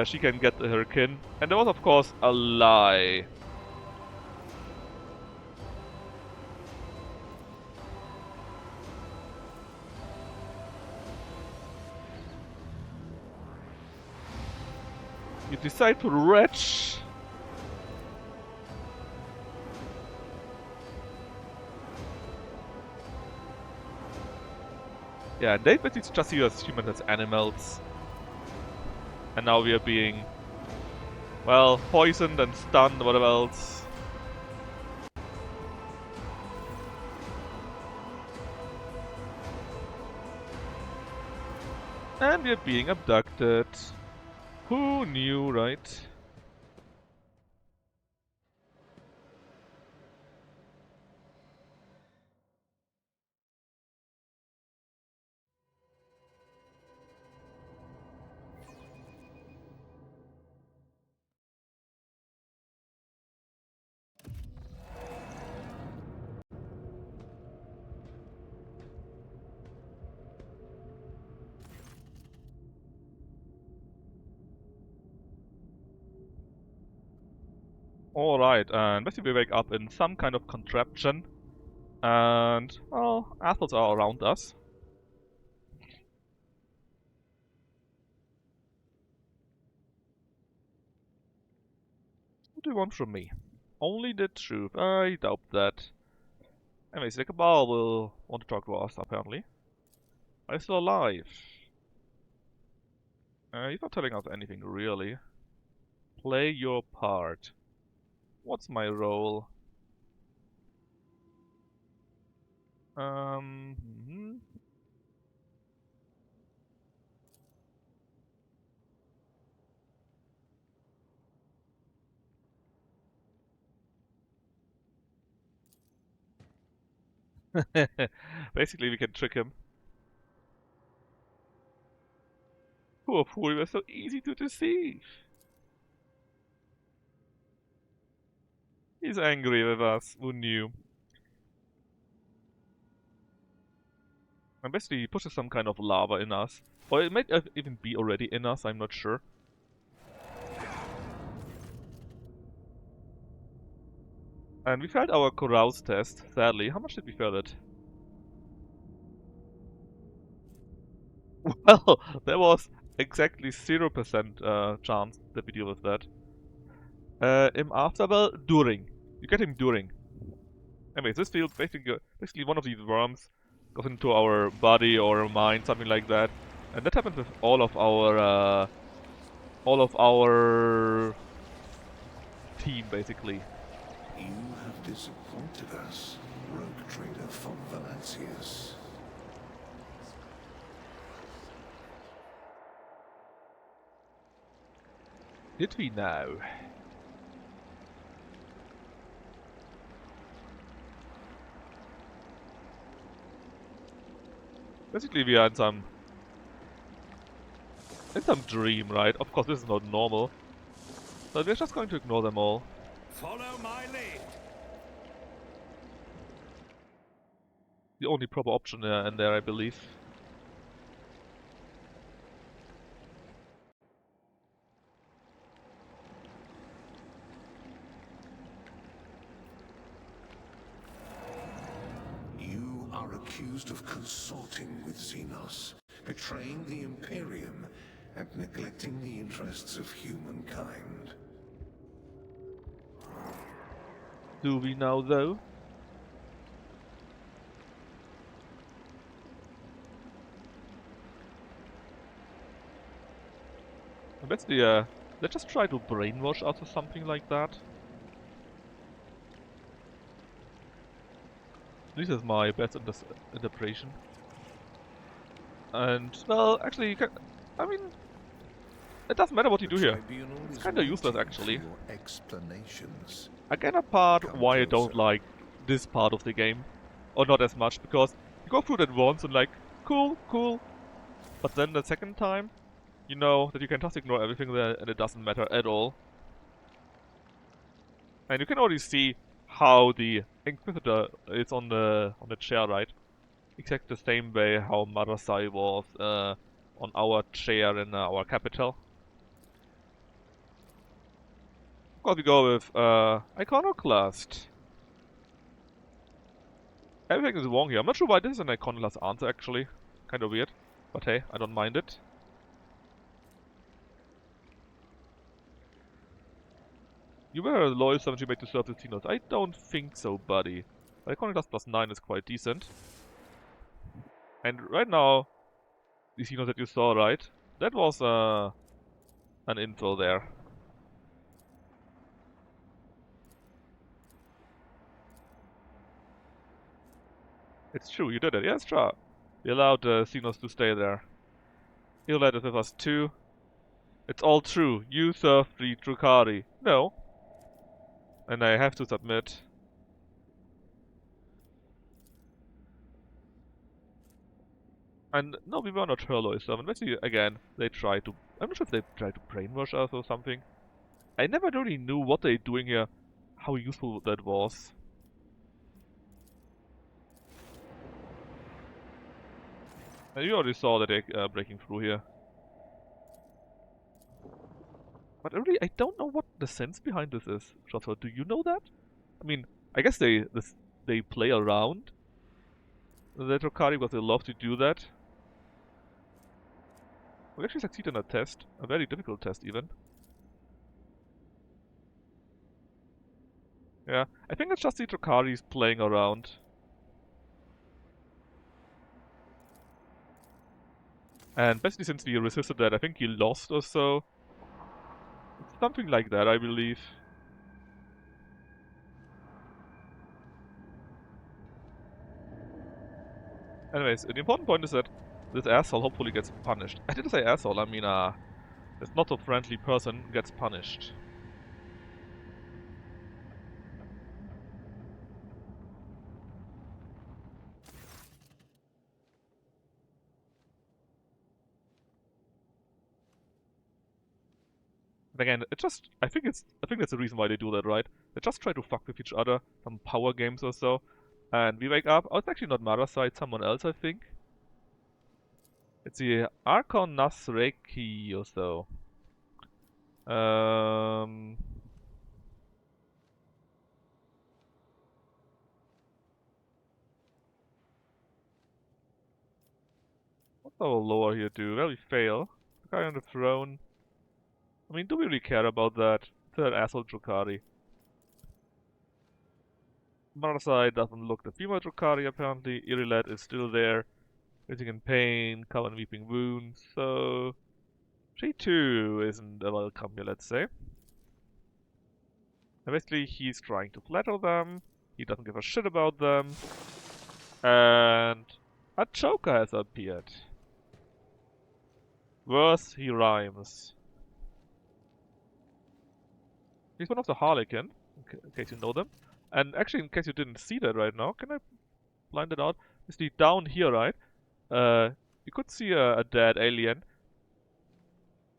[SPEAKER 1] she can get her kin. And that was of course a lie. You decide to retch. Yeah, they basically just see us humans as animals. And now we are being, well, poisoned and stunned, whatever else. And we are being abducted. Who knew, right? Alright, and basically we wake up in some kind of contraption. And, well, assholes are around us. What do you want from me? Only the truth. I doubt that. Anyways, the Cabal will want to talk to us, apparently. Are you still alive? He's not telling us anything, really. Play your part. What's my role? Mhm. Basically, we can trick him. Poor fool, we're so easy to deceive. He's angry with us, who knew? And basically, he pushes some kind of lava in us. Or it might even be already in us, I'm not sure. And we failed our carouse test, sadly. How much did we fail it? Well, there was exactly 0% chance that we deal with that. Im after, well, during. You get him during. Anyways, this field basically one of these worms goes into our body or mind, something like that. And that happens with all of our team, basically.
[SPEAKER 3] You have disappointed us, rogue trader von Valancius.
[SPEAKER 1] Did we now? Basically, we are in some dream, right? Of course, this is not normal. But we're just going to ignore them all.
[SPEAKER 5] Follow my lead.
[SPEAKER 1] The only proper option in there, I believe.
[SPEAKER 3] You are accused of consorting with Xenos, betraying the Imperium, and neglecting the interests of humankind.
[SPEAKER 1] Do we now, though? Basically, let's just try to brainwash us or something like that. This is my best interpretation. And, well, actually, I mean, it doesn't matter what you
[SPEAKER 3] The
[SPEAKER 1] do here.
[SPEAKER 3] tribunal
[SPEAKER 1] It's
[SPEAKER 3] is
[SPEAKER 1] kind of useless,
[SPEAKER 3] waiting
[SPEAKER 1] actually.
[SPEAKER 3] for your explanations.
[SPEAKER 1] I get a part
[SPEAKER 3] Come
[SPEAKER 1] why I don't
[SPEAKER 3] closer.
[SPEAKER 1] like this part of the game. Or not as much, because you go through that once and like, cool, cool. But then the second time, you know that you can just ignore everything there and it doesn't matter at all. And you can already see how the Inquisitor is on the chair, right? Exactly the same way how Marasai was on our chair in our capital. Of course, we go with Iconoclast. Everything is wrong here. I'm not sure why this is an Iconoclast answer, actually. Kind of weird. But hey, I don't mind it. You were a loyal servant you made to serve the Xenos. I don't think so, buddy. Iconoclast +9 is quite decent. And right now, the Xenos that you saw, right? That was an info there. It's true, you did it. Yes, sure. We allowed the Xenos to stay there. You led it with us too. It's all true. You served the Drukhari. No. And I have to submit. And no, we were not her loyal servant. Let's see again. They tried to. I'm not sure if they tried to brainwash us or something. I never really knew what they're doing here, how useful that was. And you already saw that they're breaking through here. But I don't know what the sense behind this is. Joshua, do you know that? I mean, I guess they play around the Drukhari because they love to do that. We actually succeeded in a test, a very difficult test even. Yeah, I think it's just the Drukhari's playing around. And basically since we resisted that, I think he lost or so. Something like that, I believe. Anyways, the important point is that this asshole hopefully gets punished. I didn't say asshole, I mean, this not so friendly person gets punished. And again, I think that's the reason why they do that, right? They just try to fuck with each other, some power games or so. And we wake up, oh, it's actually not Marasai, it's someone else, I think. It's the Archon Nasreki or so. What's our lower here do? Well, we fail. The guy on the throne. I mean, do we really care about that? It's an asshole Drukhari. Marasai doesn't look the female Drukhari apparently. Irilet is still there, writhing in pain, covered in weeping wounds, so she too isn't a welcome here, let's say. And basically, he's trying to flatter them, he doesn't give a shit about them, and a Joker has appeared. Worse, he rhymes. He's one of the Harlequin, in case you know them. And actually, in case you didn't see that right now, can I blind it out? You see down here, right? You could see a dead alien.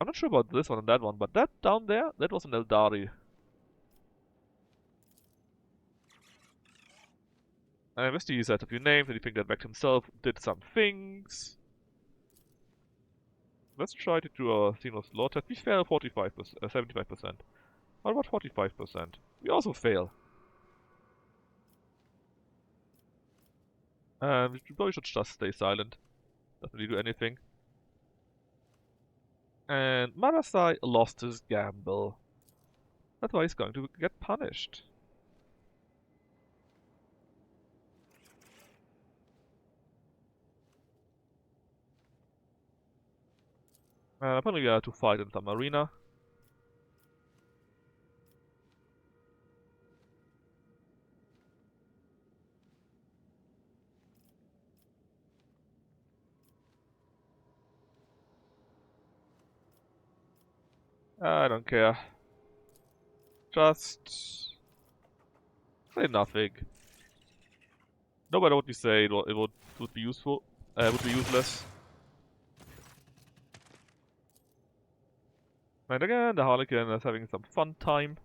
[SPEAKER 1] I'm not sure about this one and that one, but that down there, that was an Eldari. And Misty used a few names, and you think that Vex himself did some things. Let's try to do a Xenos law test. We fail 45%, 75%. What about 45%? We also fail. And we probably should just stay silent. Doesn't really do anything. And Marasai lost his gamble. That's why he's going to get punished. Apparently we are to fight in some arena. I don't care. Just say nothing. No matter what we say, would be useful. Would be useless. And again, the Harlequin is having some fun time.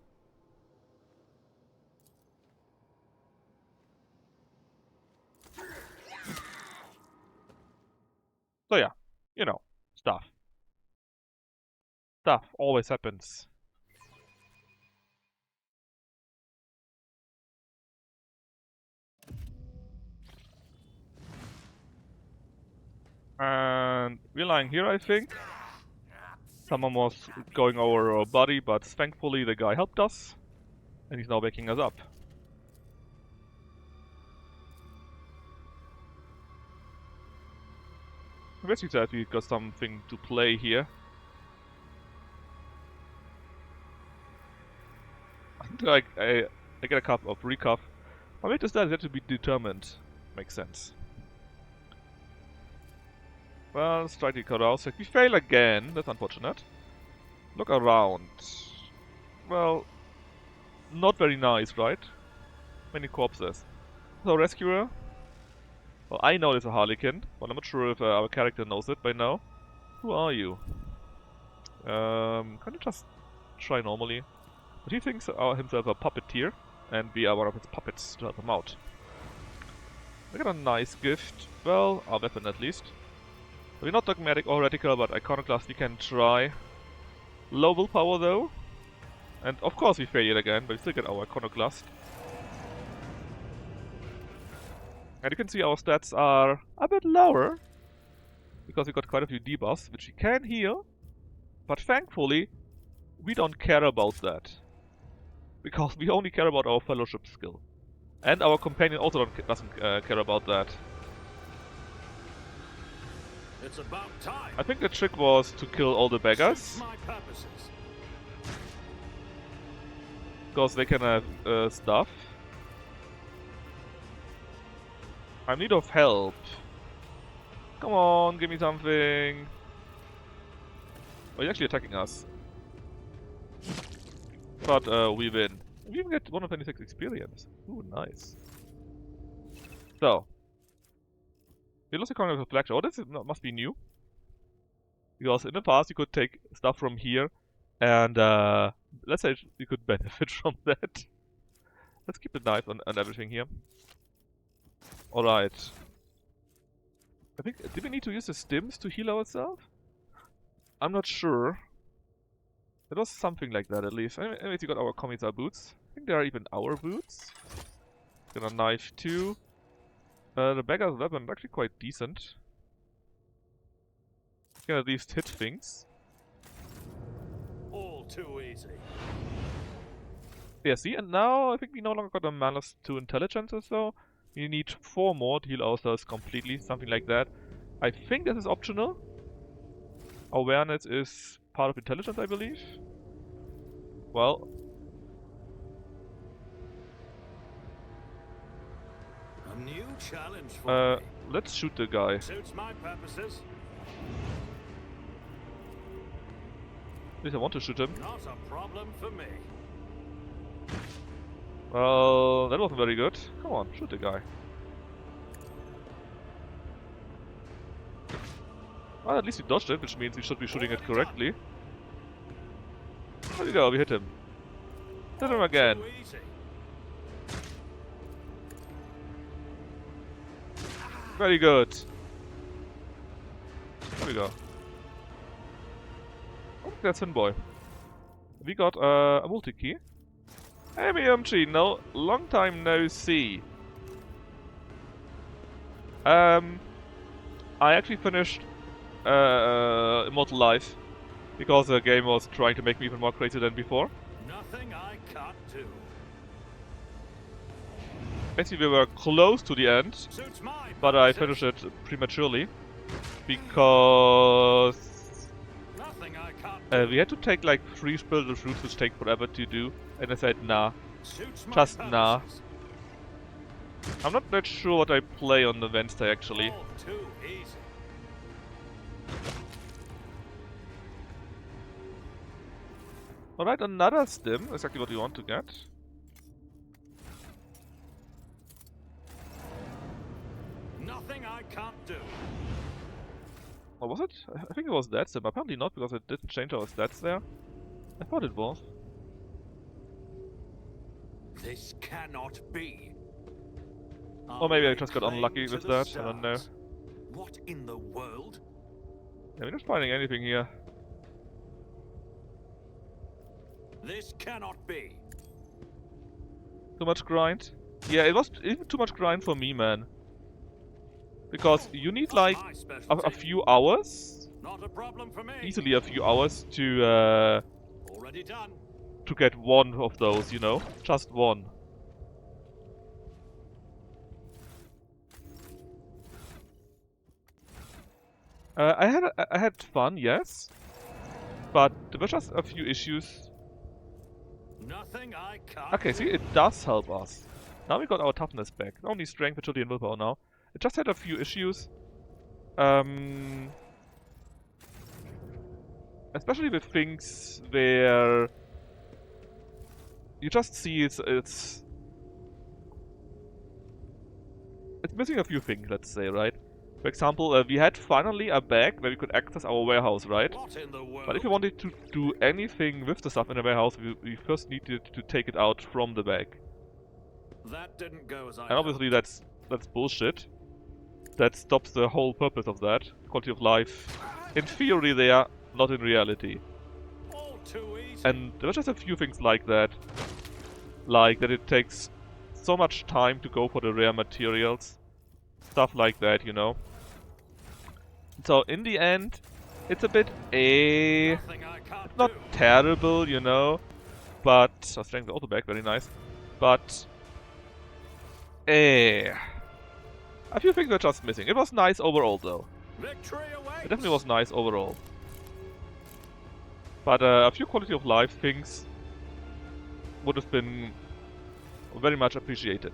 [SPEAKER 1] So yeah, you know, stuff. Stuff always happens. And we're lying here, I think. Someone was going over our body, but thankfully the guy helped us. And he's now waking us up. Basically said we got something to play here. Like, I get a cup of recuff. My latest stat is yet to be determined. Makes sense. Well, let's try to cut out. We fail again. That's unfortunate. Look around. Well, not very nice, right? Many corpses. So, rescuer. Well, I know there's a Harlequin, but I'm not sure if our character knows it by now. Who are you? Can you just try normally? But he thinks himself a puppeteer, and we are one of his puppets to help him out. I got a nice gift. Well, our weapon at least. We're not dogmatic or heretical, but iconoclast we can try. Low willpower though. And of course we fail it again, but we still get our iconoclast. And you can see our stats are a bit lower, because we got quite a few debuffs, which we can heal. But thankfully, we don't care about that. Because we only care about our fellowship skill. And our companion also doesn't care about that.
[SPEAKER 5] It's about time.
[SPEAKER 1] I think the trick was to kill all the beggars.
[SPEAKER 5] Suits my purposes.
[SPEAKER 1] Because they can have stuff. I'm in need of help. Come on, give me something. Oh, he's actually attacking us. But we win. We even get 1 of 26 experience. Ooh, nice. So. We lost the Coronation of Black. Oh, this must be new. Because in the past you could take stuff from here and let's say you could benefit from that. Let's keep the knife and everything here. Alright. I think, did we need to use the stims to heal ourselves? I'm not sure. It was something like that at least. Anyways, you got our Commissar boots. I think they are even our boots. Got a knife too. The beggar's weapon is actually quite decent. You can at least hit things.
[SPEAKER 5] All too easy.
[SPEAKER 1] Yeah, see, and now I think we no longer got a minus 2 intelligence or so. We need 4 more to heal ourselves completely, something like that. I think this is optional. Awareness is part of intelligence, I believe. Well.
[SPEAKER 5] A new challenge for me.
[SPEAKER 1] Let's shoot the guy.
[SPEAKER 5] Suits my purposes.
[SPEAKER 1] At least I want to shoot him.
[SPEAKER 5] Not a problem for me.
[SPEAKER 1] Well, that wasn't very good. Come on, shoot the guy. Well, at least we dodged it, which means we should be shooting it correctly. There we go, we hit him. Hit him again.
[SPEAKER 5] Too easy.
[SPEAKER 1] Very good. There we go. Oh, that's Boy. We got a multi-key. Hey BMG, no, long time no see. I actually finished Immortal Life because the game was trying to make me even more crazy than before.
[SPEAKER 5] Nothing I can't do.
[SPEAKER 1] Basically, we were close to the end,
[SPEAKER 5] Suits my
[SPEAKER 1] but I
[SPEAKER 5] purposes.
[SPEAKER 1] finished it prematurely because
[SPEAKER 5] Nothing I can't do.
[SPEAKER 1] we had to take like 3 spiritual fruits, which take forever to do, and I said nah.
[SPEAKER 5] Suits my
[SPEAKER 1] Just nah.
[SPEAKER 5] purposes.
[SPEAKER 1] I'm not that sure what I play on the Wednesday actually.
[SPEAKER 5] All too easy.
[SPEAKER 1] Alright, another stim. Exactly what we want to get.
[SPEAKER 5] Nothing I can't do.
[SPEAKER 1] Or was it? I think it was that stim. Apparently not, because it didn't change our stats there. I thought it was.
[SPEAKER 5] This cannot be.
[SPEAKER 1] Or maybe I
[SPEAKER 5] Are
[SPEAKER 1] just
[SPEAKER 5] we
[SPEAKER 1] got unlucky
[SPEAKER 5] claimed to
[SPEAKER 1] with
[SPEAKER 5] the
[SPEAKER 1] that, I don't know.
[SPEAKER 5] stars? What in the world?
[SPEAKER 1] Yeah, we're not finding anything here.
[SPEAKER 5] This cannot be.
[SPEAKER 1] Too much grind? Yeah, it was even too much grind for me, man. Because you need
[SPEAKER 5] Not
[SPEAKER 1] like
[SPEAKER 5] my
[SPEAKER 1] a
[SPEAKER 5] specialty.
[SPEAKER 1] few hours,
[SPEAKER 5] Not a problem for me.
[SPEAKER 1] easily a few hours
[SPEAKER 5] Already done.
[SPEAKER 1] to get one of those, you know? Just one. I had fun, yes, but there were just a few issues.
[SPEAKER 5] Nothing I can't
[SPEAKER 1] Okay,
[SPEAKER 5] do.
[SPEAKER 1] see, it does help us. Now we got our toughness back. Not only strength, agility, and willpower now. It just had a few issues. Especially with things where you just see it's missing a few things, let's say, right? For example, we had finally a bag where we could access our warehouse, right?
[SPEAKER 5] What in the world?
[SPEAKER 1] But if we wanted to do anything with the stuff in the warehouse, we first needed to take it out from the bag.
[SPEAKER 5] That didn't go as I
[SPEAKER 1] And obviously
[SPEAKER 5] hoped.
[SPEAKER 1] that's bullshit. That stops the whole purpose of that. Quality of life. In theory there, not in reality.
[SPEAKER 5] All too easy.
[SPEAKER 1] And there were just a few things like that. Like that it takes so much time to go for the rare materials. Stuff like that, you know. So in the end, it's a bit
[SPEAKER 5] Nothing I can't
[SPEAKER 1] not
[SPEAKER 5] do.
[SPEAKER 1] terrible, you know. But our strength auto back, very nice. But a few things were just missing. It was nice overall though.
[SPEAKER 5] Victory awaits.
[SPEAKER 1] It definitely was nice overall. But a few quality of life things would have been very much appreciated.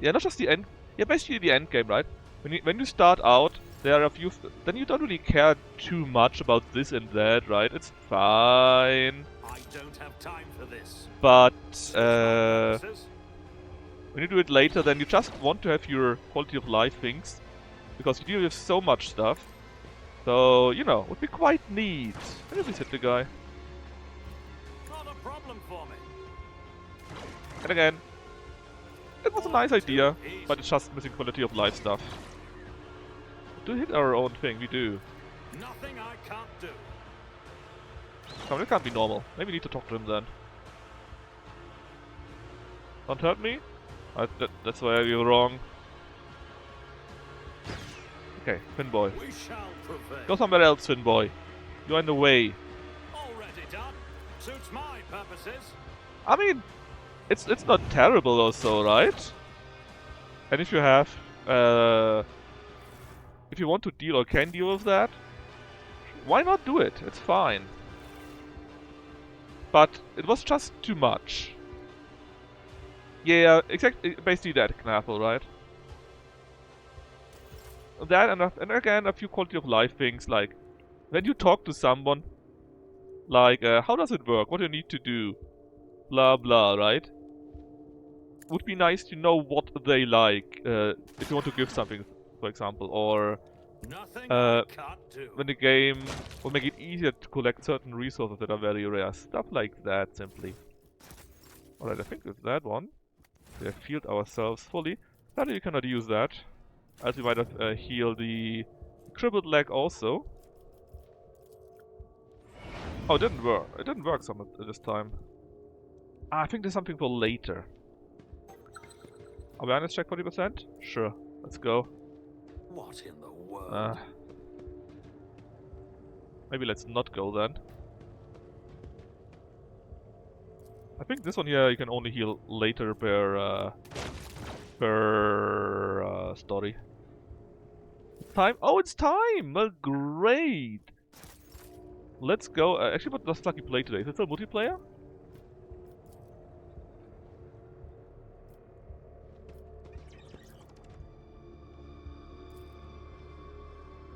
[SPEAKER 1] Yeah, not just the end. Yeah, basically the end game, right? When you start out, there are a few. Then you don't really care too much about this and that, right? It's fine.
[SPEAKER 5] I don't have time for this.
[SPEAKER 1] But
[SPEAKER 5] Suits my purposes.
[SPEAKER 1] when you do it later, then you just want to have your quality of life things, because you deal with so much stuff. So, you know, would be quite neat. Let me just hit the guy.
[SPEAKER 5] Not a problem for me.
[SPEAKER 1] And again, it was a nice idea, but it's just missing quality of life stuff. We do hit our own thing, we do.
[SPEAKER 5] Nothing I can't do.
[SPEAKER 1] Come on, it can't be normal. Maybe we need to talk to him then. Don't hurt me? That's why you're wrong. Okay, Finn boy.
[SPEAKER 5] We shall prevail.
[SPEAKER 1] Go somewhere else, Finn boy. You're in the way.
[SPEAKER 5] Already done. Suits my purposes.
[SPEAKER 1] I mean, it's not terrible also, right? And if you have, if you want to deal or can deal with that, why not do it? It's fine. But it was just too much. Yeah, exactly, basically that, Knaffle, right? That and again a few quality of life things, like when you talk to someone, like how does it work? What do you need to do? Blah blah, right? Would be nice to know what they like if you want to give something, for example, or
[SPEAKER 5] Nothing I can't do.
[SPEAKER 1] when the game will make it easier to collect certain resources that are very rare. Stuff like that, simply. Alright, I think with that one, we have healed ourselves fully. Sadly, we cannot use that, as we might have healed the crippled leg also. Oh, it didn't work. It didn't work some this time. Ah, I think there's something for later. Awareness check 40%? Sure, let's go.
[SPEAKER 5] What in the world?
[SPEAKER 1] Maybe let's not go then. I think this one here you can only heal later per story. Time? Oh, it's time! Well, great! Let's go. Actually, what does Lucky play today? Is it still multiplayer?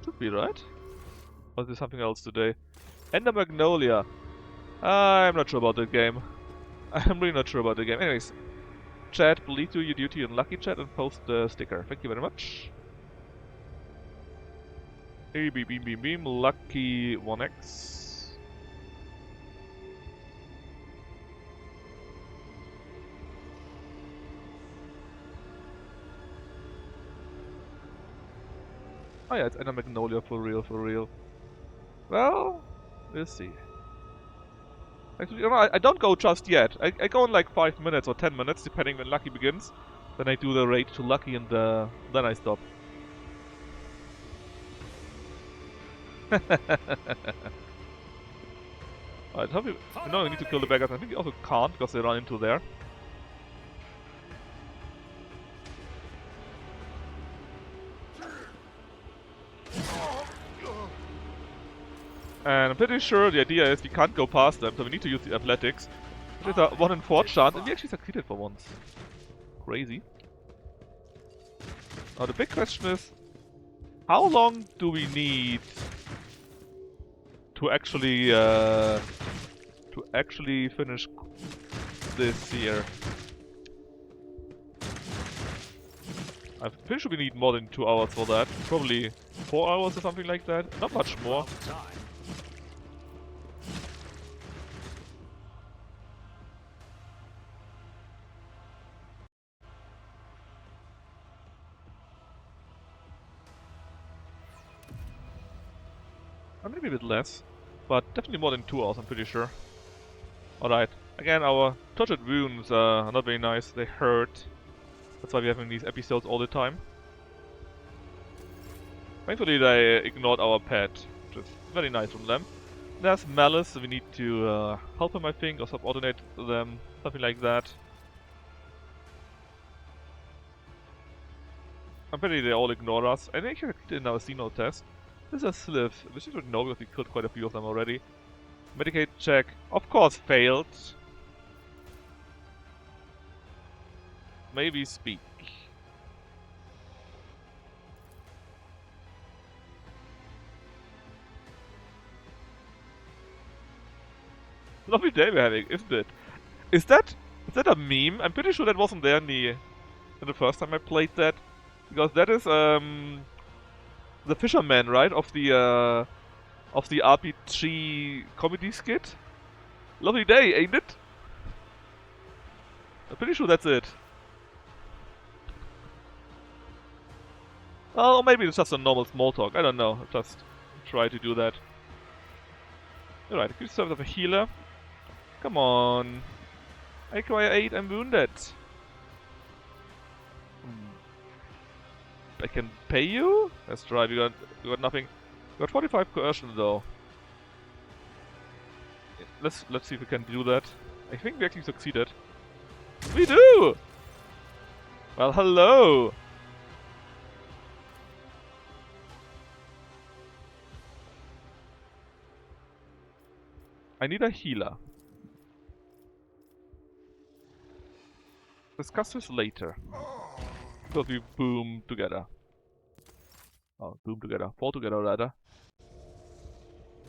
[SPEAKER 1] Should be, right? Or is there something else today? Ender Magnolia. I'm not sure about the game. I'm really not sure about the game. Anyways, chat, please do your duty in Lucky Chat and post the sticker. Thank you very much. Hey, beam, beam, beam, beam. Lucky 1x. Oh yeah, it's Ender Magnolia for real, for real. Well, we'll see. Actually, I don't go just yet. I go in like 5 minutes or 10 minutes, depending when Lucky begins. Then I do the raid to Lucky and then I stop. Alright, hope you know we need to kill the beggars. I think we also can't because they run into there. And I'm pretty sure the idea is we can't go past them, so we need to use the athletics. Which is a 1 in 4 chance, and we actually succeeded for once. Crazy. Now the big question is, how long do we need to actually finish this here? I'm pretty sure we need more than 2 hours for that. Probably 4 hours or something like that. Not much more. Or maybe a bit less. But definitely more than 2 hours, I'm pretty sure. Alright. Again, our tortured wounds are not very nice. They hurt. That's why we're having these episodes all the time. Thankfully they ignored our pet, which is very nice from them. There's Malice, so we need to help him, I think, or subordinate them, something like that. I'm pretty they all ignore us. I think I did our Xeno test. This is a Slith, which you should know because we killed quite a few of them already. Medicate check, of course failed. Maybe speak. Lovely day we're having, isn't it? Is that a meme? I'm pretty sure that wasn't there in the first time I played that. Because that is the fisherman, right? Of the RPG comedy skit. Lovely day, ain't it? I'm pretty sure that's it. Well, or maybe it's just a normal small talk. I don't know. I'll just try to do that. Alright, good service of a healer. Come on. I require 8, I'm wounded. I can pay you? Let's try, we got nothing. We got 45 coercion though. Let's see if we can do that. I think we actually succeeded. We do! Well, hello! I need a healer. Discuss this later. Because we boom together. Oh, boom together. Fall together rather.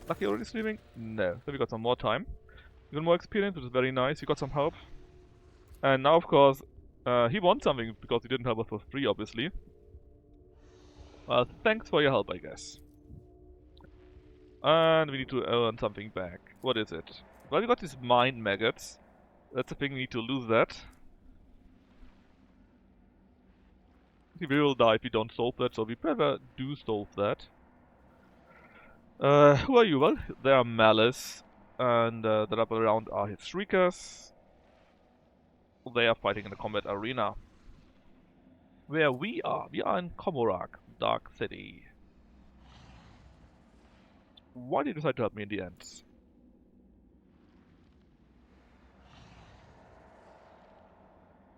[SPEAKER 1] Lucky already streaming? No. So we got some more time. We got more experience, which is very nice. We got some help. And now, of course, he wants something because he didn't help us for free, obviously. Well, thanks for your help, I guess. And we need to earn something back. What is it? Well, we got these mind maggots. That's the thing, we need to lose that. We will die if we don't solve that, so we better do solve that. Who are you? Well, they are Malice, and that up around are his Shriekers. They are fighting in the combat arena. Where we are in Komorak, Dark City. Why did you decide to help me in the end?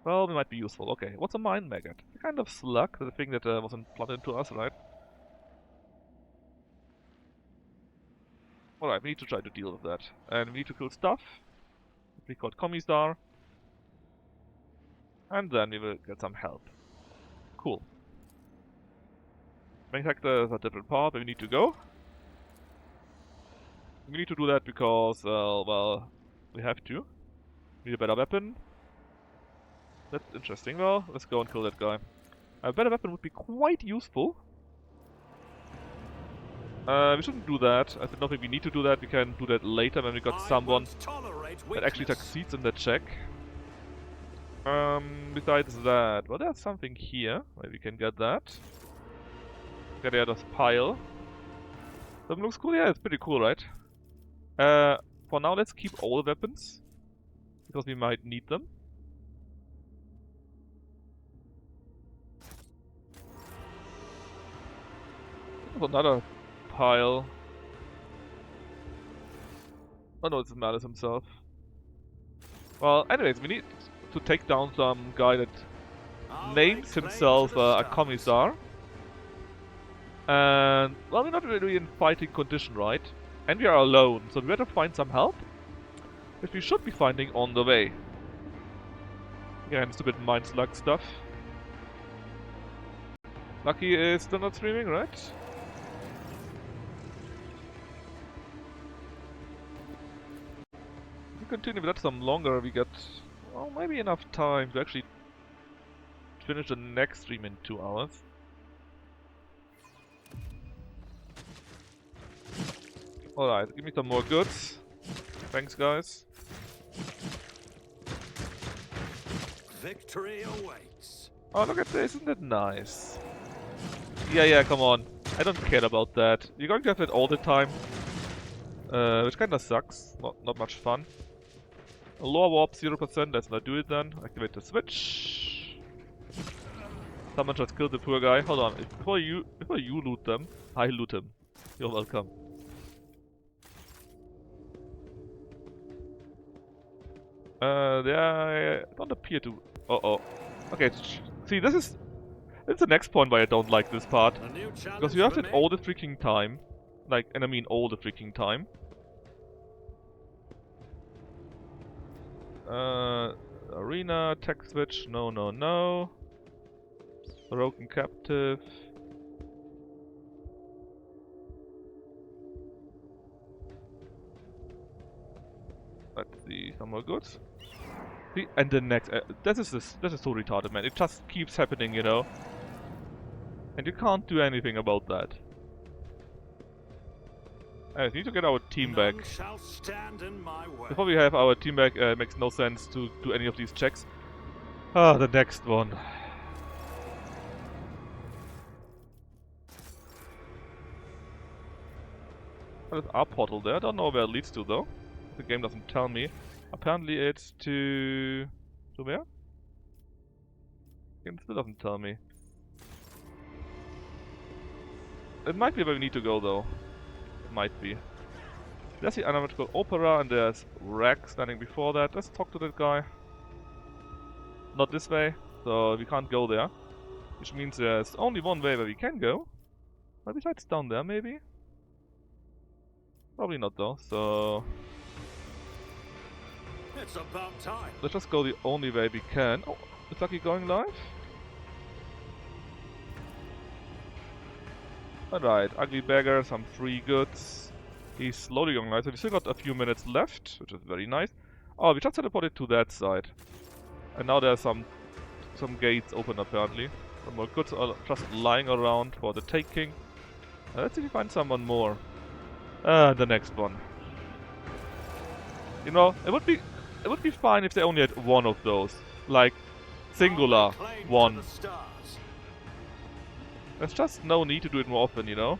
[SPEAKER 1] Well, we might be useful. Okay, what's a mind maggot? A kind of slug, the thing that was implanted into us, right? Alright, we need to try to deal with that. And we need to kill stuff. We called Commissar. And then we will get some help. Cool. Manufacturer is a different part where we need to go. We need to do that because, well, we have to. We need a better weapon. That's interesting. Well, let's go and kill that guy. A better weapon would be quite useful. We shouldn't do that. I don't think we need to do that. We can do that later when we got someone that actually succeeds in that check. Besides that, well, there's something here. Maybe we can get that. Get out of pile. That looks cool. Yeah, it's pretty cool, right? For now, let's keep all the weapons because we might need them. There's another pile. Oh no, it's Malice himself. Well, anyways, we need to take down some guy that names himself a commissar. And, well, we're not really in fighting condition, right? And we are alone, so we better find some help, which we should be finding on the way. Again, stupid mind slug stuff. Lucky is still not streaming, right? If we continue with that some longer, we get, well, maybe enough time to actually finish the next stream in 2 hours. Alright, give me some more goods. Thanks, guys.
[SPEAKER 5] Victory awaits.
[SPEAKER 1] Oh, look at this, isn't that nice? Yeah, come on. I don't care about that. You're going to have it all the time. Which kinda sucks. Not much fun. A lower warp 0%, let's not do it then. Activate the switch. Someone just killed the poor guy. Hold on, before you loot them, I loot him. You're welcome. They don't appear to... Uh-oh. Okay, see, this is the next point why I don't like this part. Because you have it all the freaking time. Like, and I mean all the freaking time. Arena, tech switch, no. Broken captive. Let's see, some more goods. See, and the next, this is so retarded, man. It just keeps happening, you know. And you can't do anything about that. I need to get our team back. Before we have our team back, it makes no sense to do any of these checks. Ah, the next one. There's our portal there. I don't know where it leads to though. The game doesn't tell me. Apparently it's to where? The game still doesn't tell me. It might be where we need to go though. It might be. There's the Anatomical Opera and there's Rex standing before that. Let's talk to that guy. Not this way, so we can't go there. Which means there's only one way where we can go. But besides down there maybe? Probably not though, so...
[SPEAKER 5] It's about time.
[SPEAKER 1] Let's just go the only way we can. Oh, is Lucky going live? Alright, ugly beggar, some free goods. He's slowly going live, so we still got a few minutes left, which is very nice. Oh, we just teleported to that side. And now there's some gates open apparently. Some more goods are just lying around for the taking. Let's see if we find someone more. The next one. You know, it would be fine if they only had one of those. Like, singular one. There's just no need to do it more often, you know?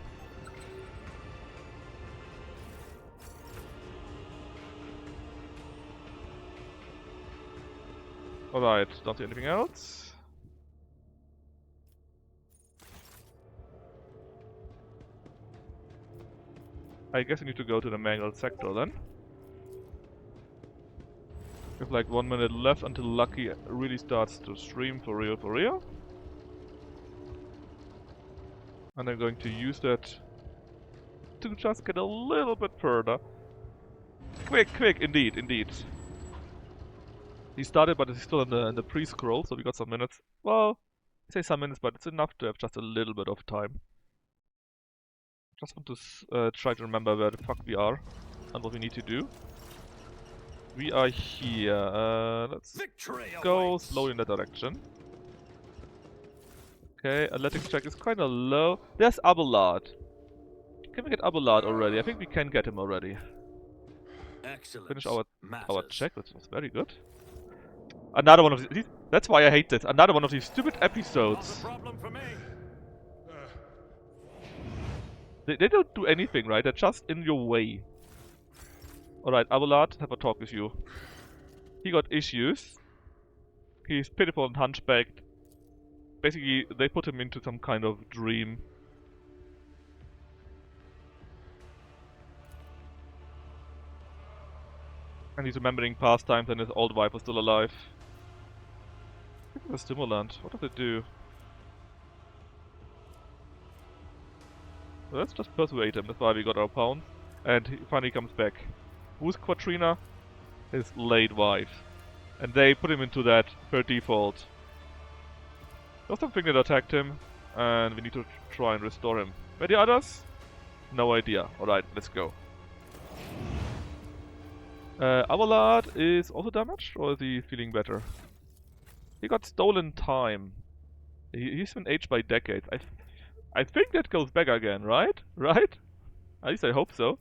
[SPEAKER 1] Alright, don't see anything else. I guess I need to go to the mangled sector then. We have like 1 minute left until Lucky really starts to stream for real. And I'm going to use that to just get a little bit further. Quick, indeed. He started, but he's still in the pre-scroll, so we got some minutes. Well, I say some minutes, but it's enough to have just a little bit of time. Just want to try to remember where the fuck we are. and what we need to do. We are here. Let's
[SPEAKER 5] Victory
[SPEAKER 1] go
[SPEAKER 5] awaits.
[SPEAKER 1] slowly in that direction. Okay, athletics check is kind of low. There's Abelard. Can we get Abelard already? I think we can get him already.
[SPEAKER 5] Excellent.
[SPEAKER 1] Finish our
[SPEAKER 5] matters.
[SPEAKER 1] check, which was very good. Another one of these. That's why I hate this. Another one of these stupid
[SPEAKER 5] Not a
[SPEAKER 1] episodes.
[SPEAKER 5] problem for me.
[SPEAKER 1] They don't do anything, right? They're just in your way. Alright, Abelard, have a talk with you. He got issues. He's pitiful and hunchbacked. Basically, they put him into some kind of dream. And he's remembering past times and his old wife was still alive. Look at the stimulant. What does it do? Well, let's just persuade him. That's why we got our pounds. And he finally comes back. Who's Quatrina? His late wife. And they put him into that per default. There's something that attacked him, and we need to try and restore him. Where the others? No idea. Alright, let's go. Abelard is also damaged, or is he feeling better? He got stolen time. He's been aged by decades. I think that goes back again, right? Right? At least I hope so.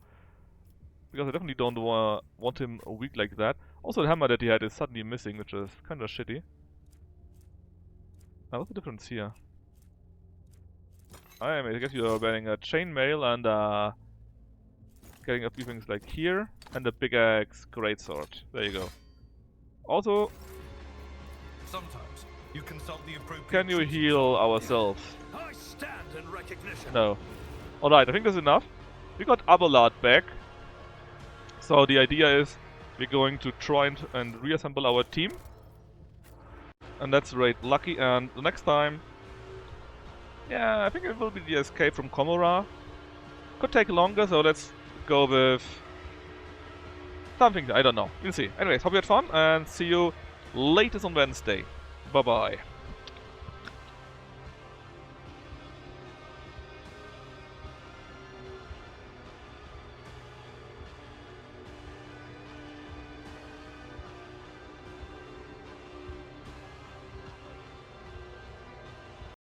[SPEAKER 1] Because I definitely don't want him weak like that. Also, the hammer that he had is suddenly missing, which is kind of shitty. Now, what's the difference here? I guess you're wearing a chainmail and getting a few things like here, and a big axe greatsword. There you go. Also,
[SPEAKER 6] Sometimes you consult the appropriate.
[SPEAKER 1] can you heal ourselves?
[SPEAKER 5] I stand in recognition.
[SPEAKER 1] No. Alright, I think that's enough. We got Abelard back. So the idea is we're going to try and reassemble our team. And that's raid Lucky, and the next time... Yeah, I think it will be the escape from Komora. Could take longer, so let's go with... something, I don't know. We'll see. Anyways, hope you had fun, and see you latest on Wednesday. Bye bye.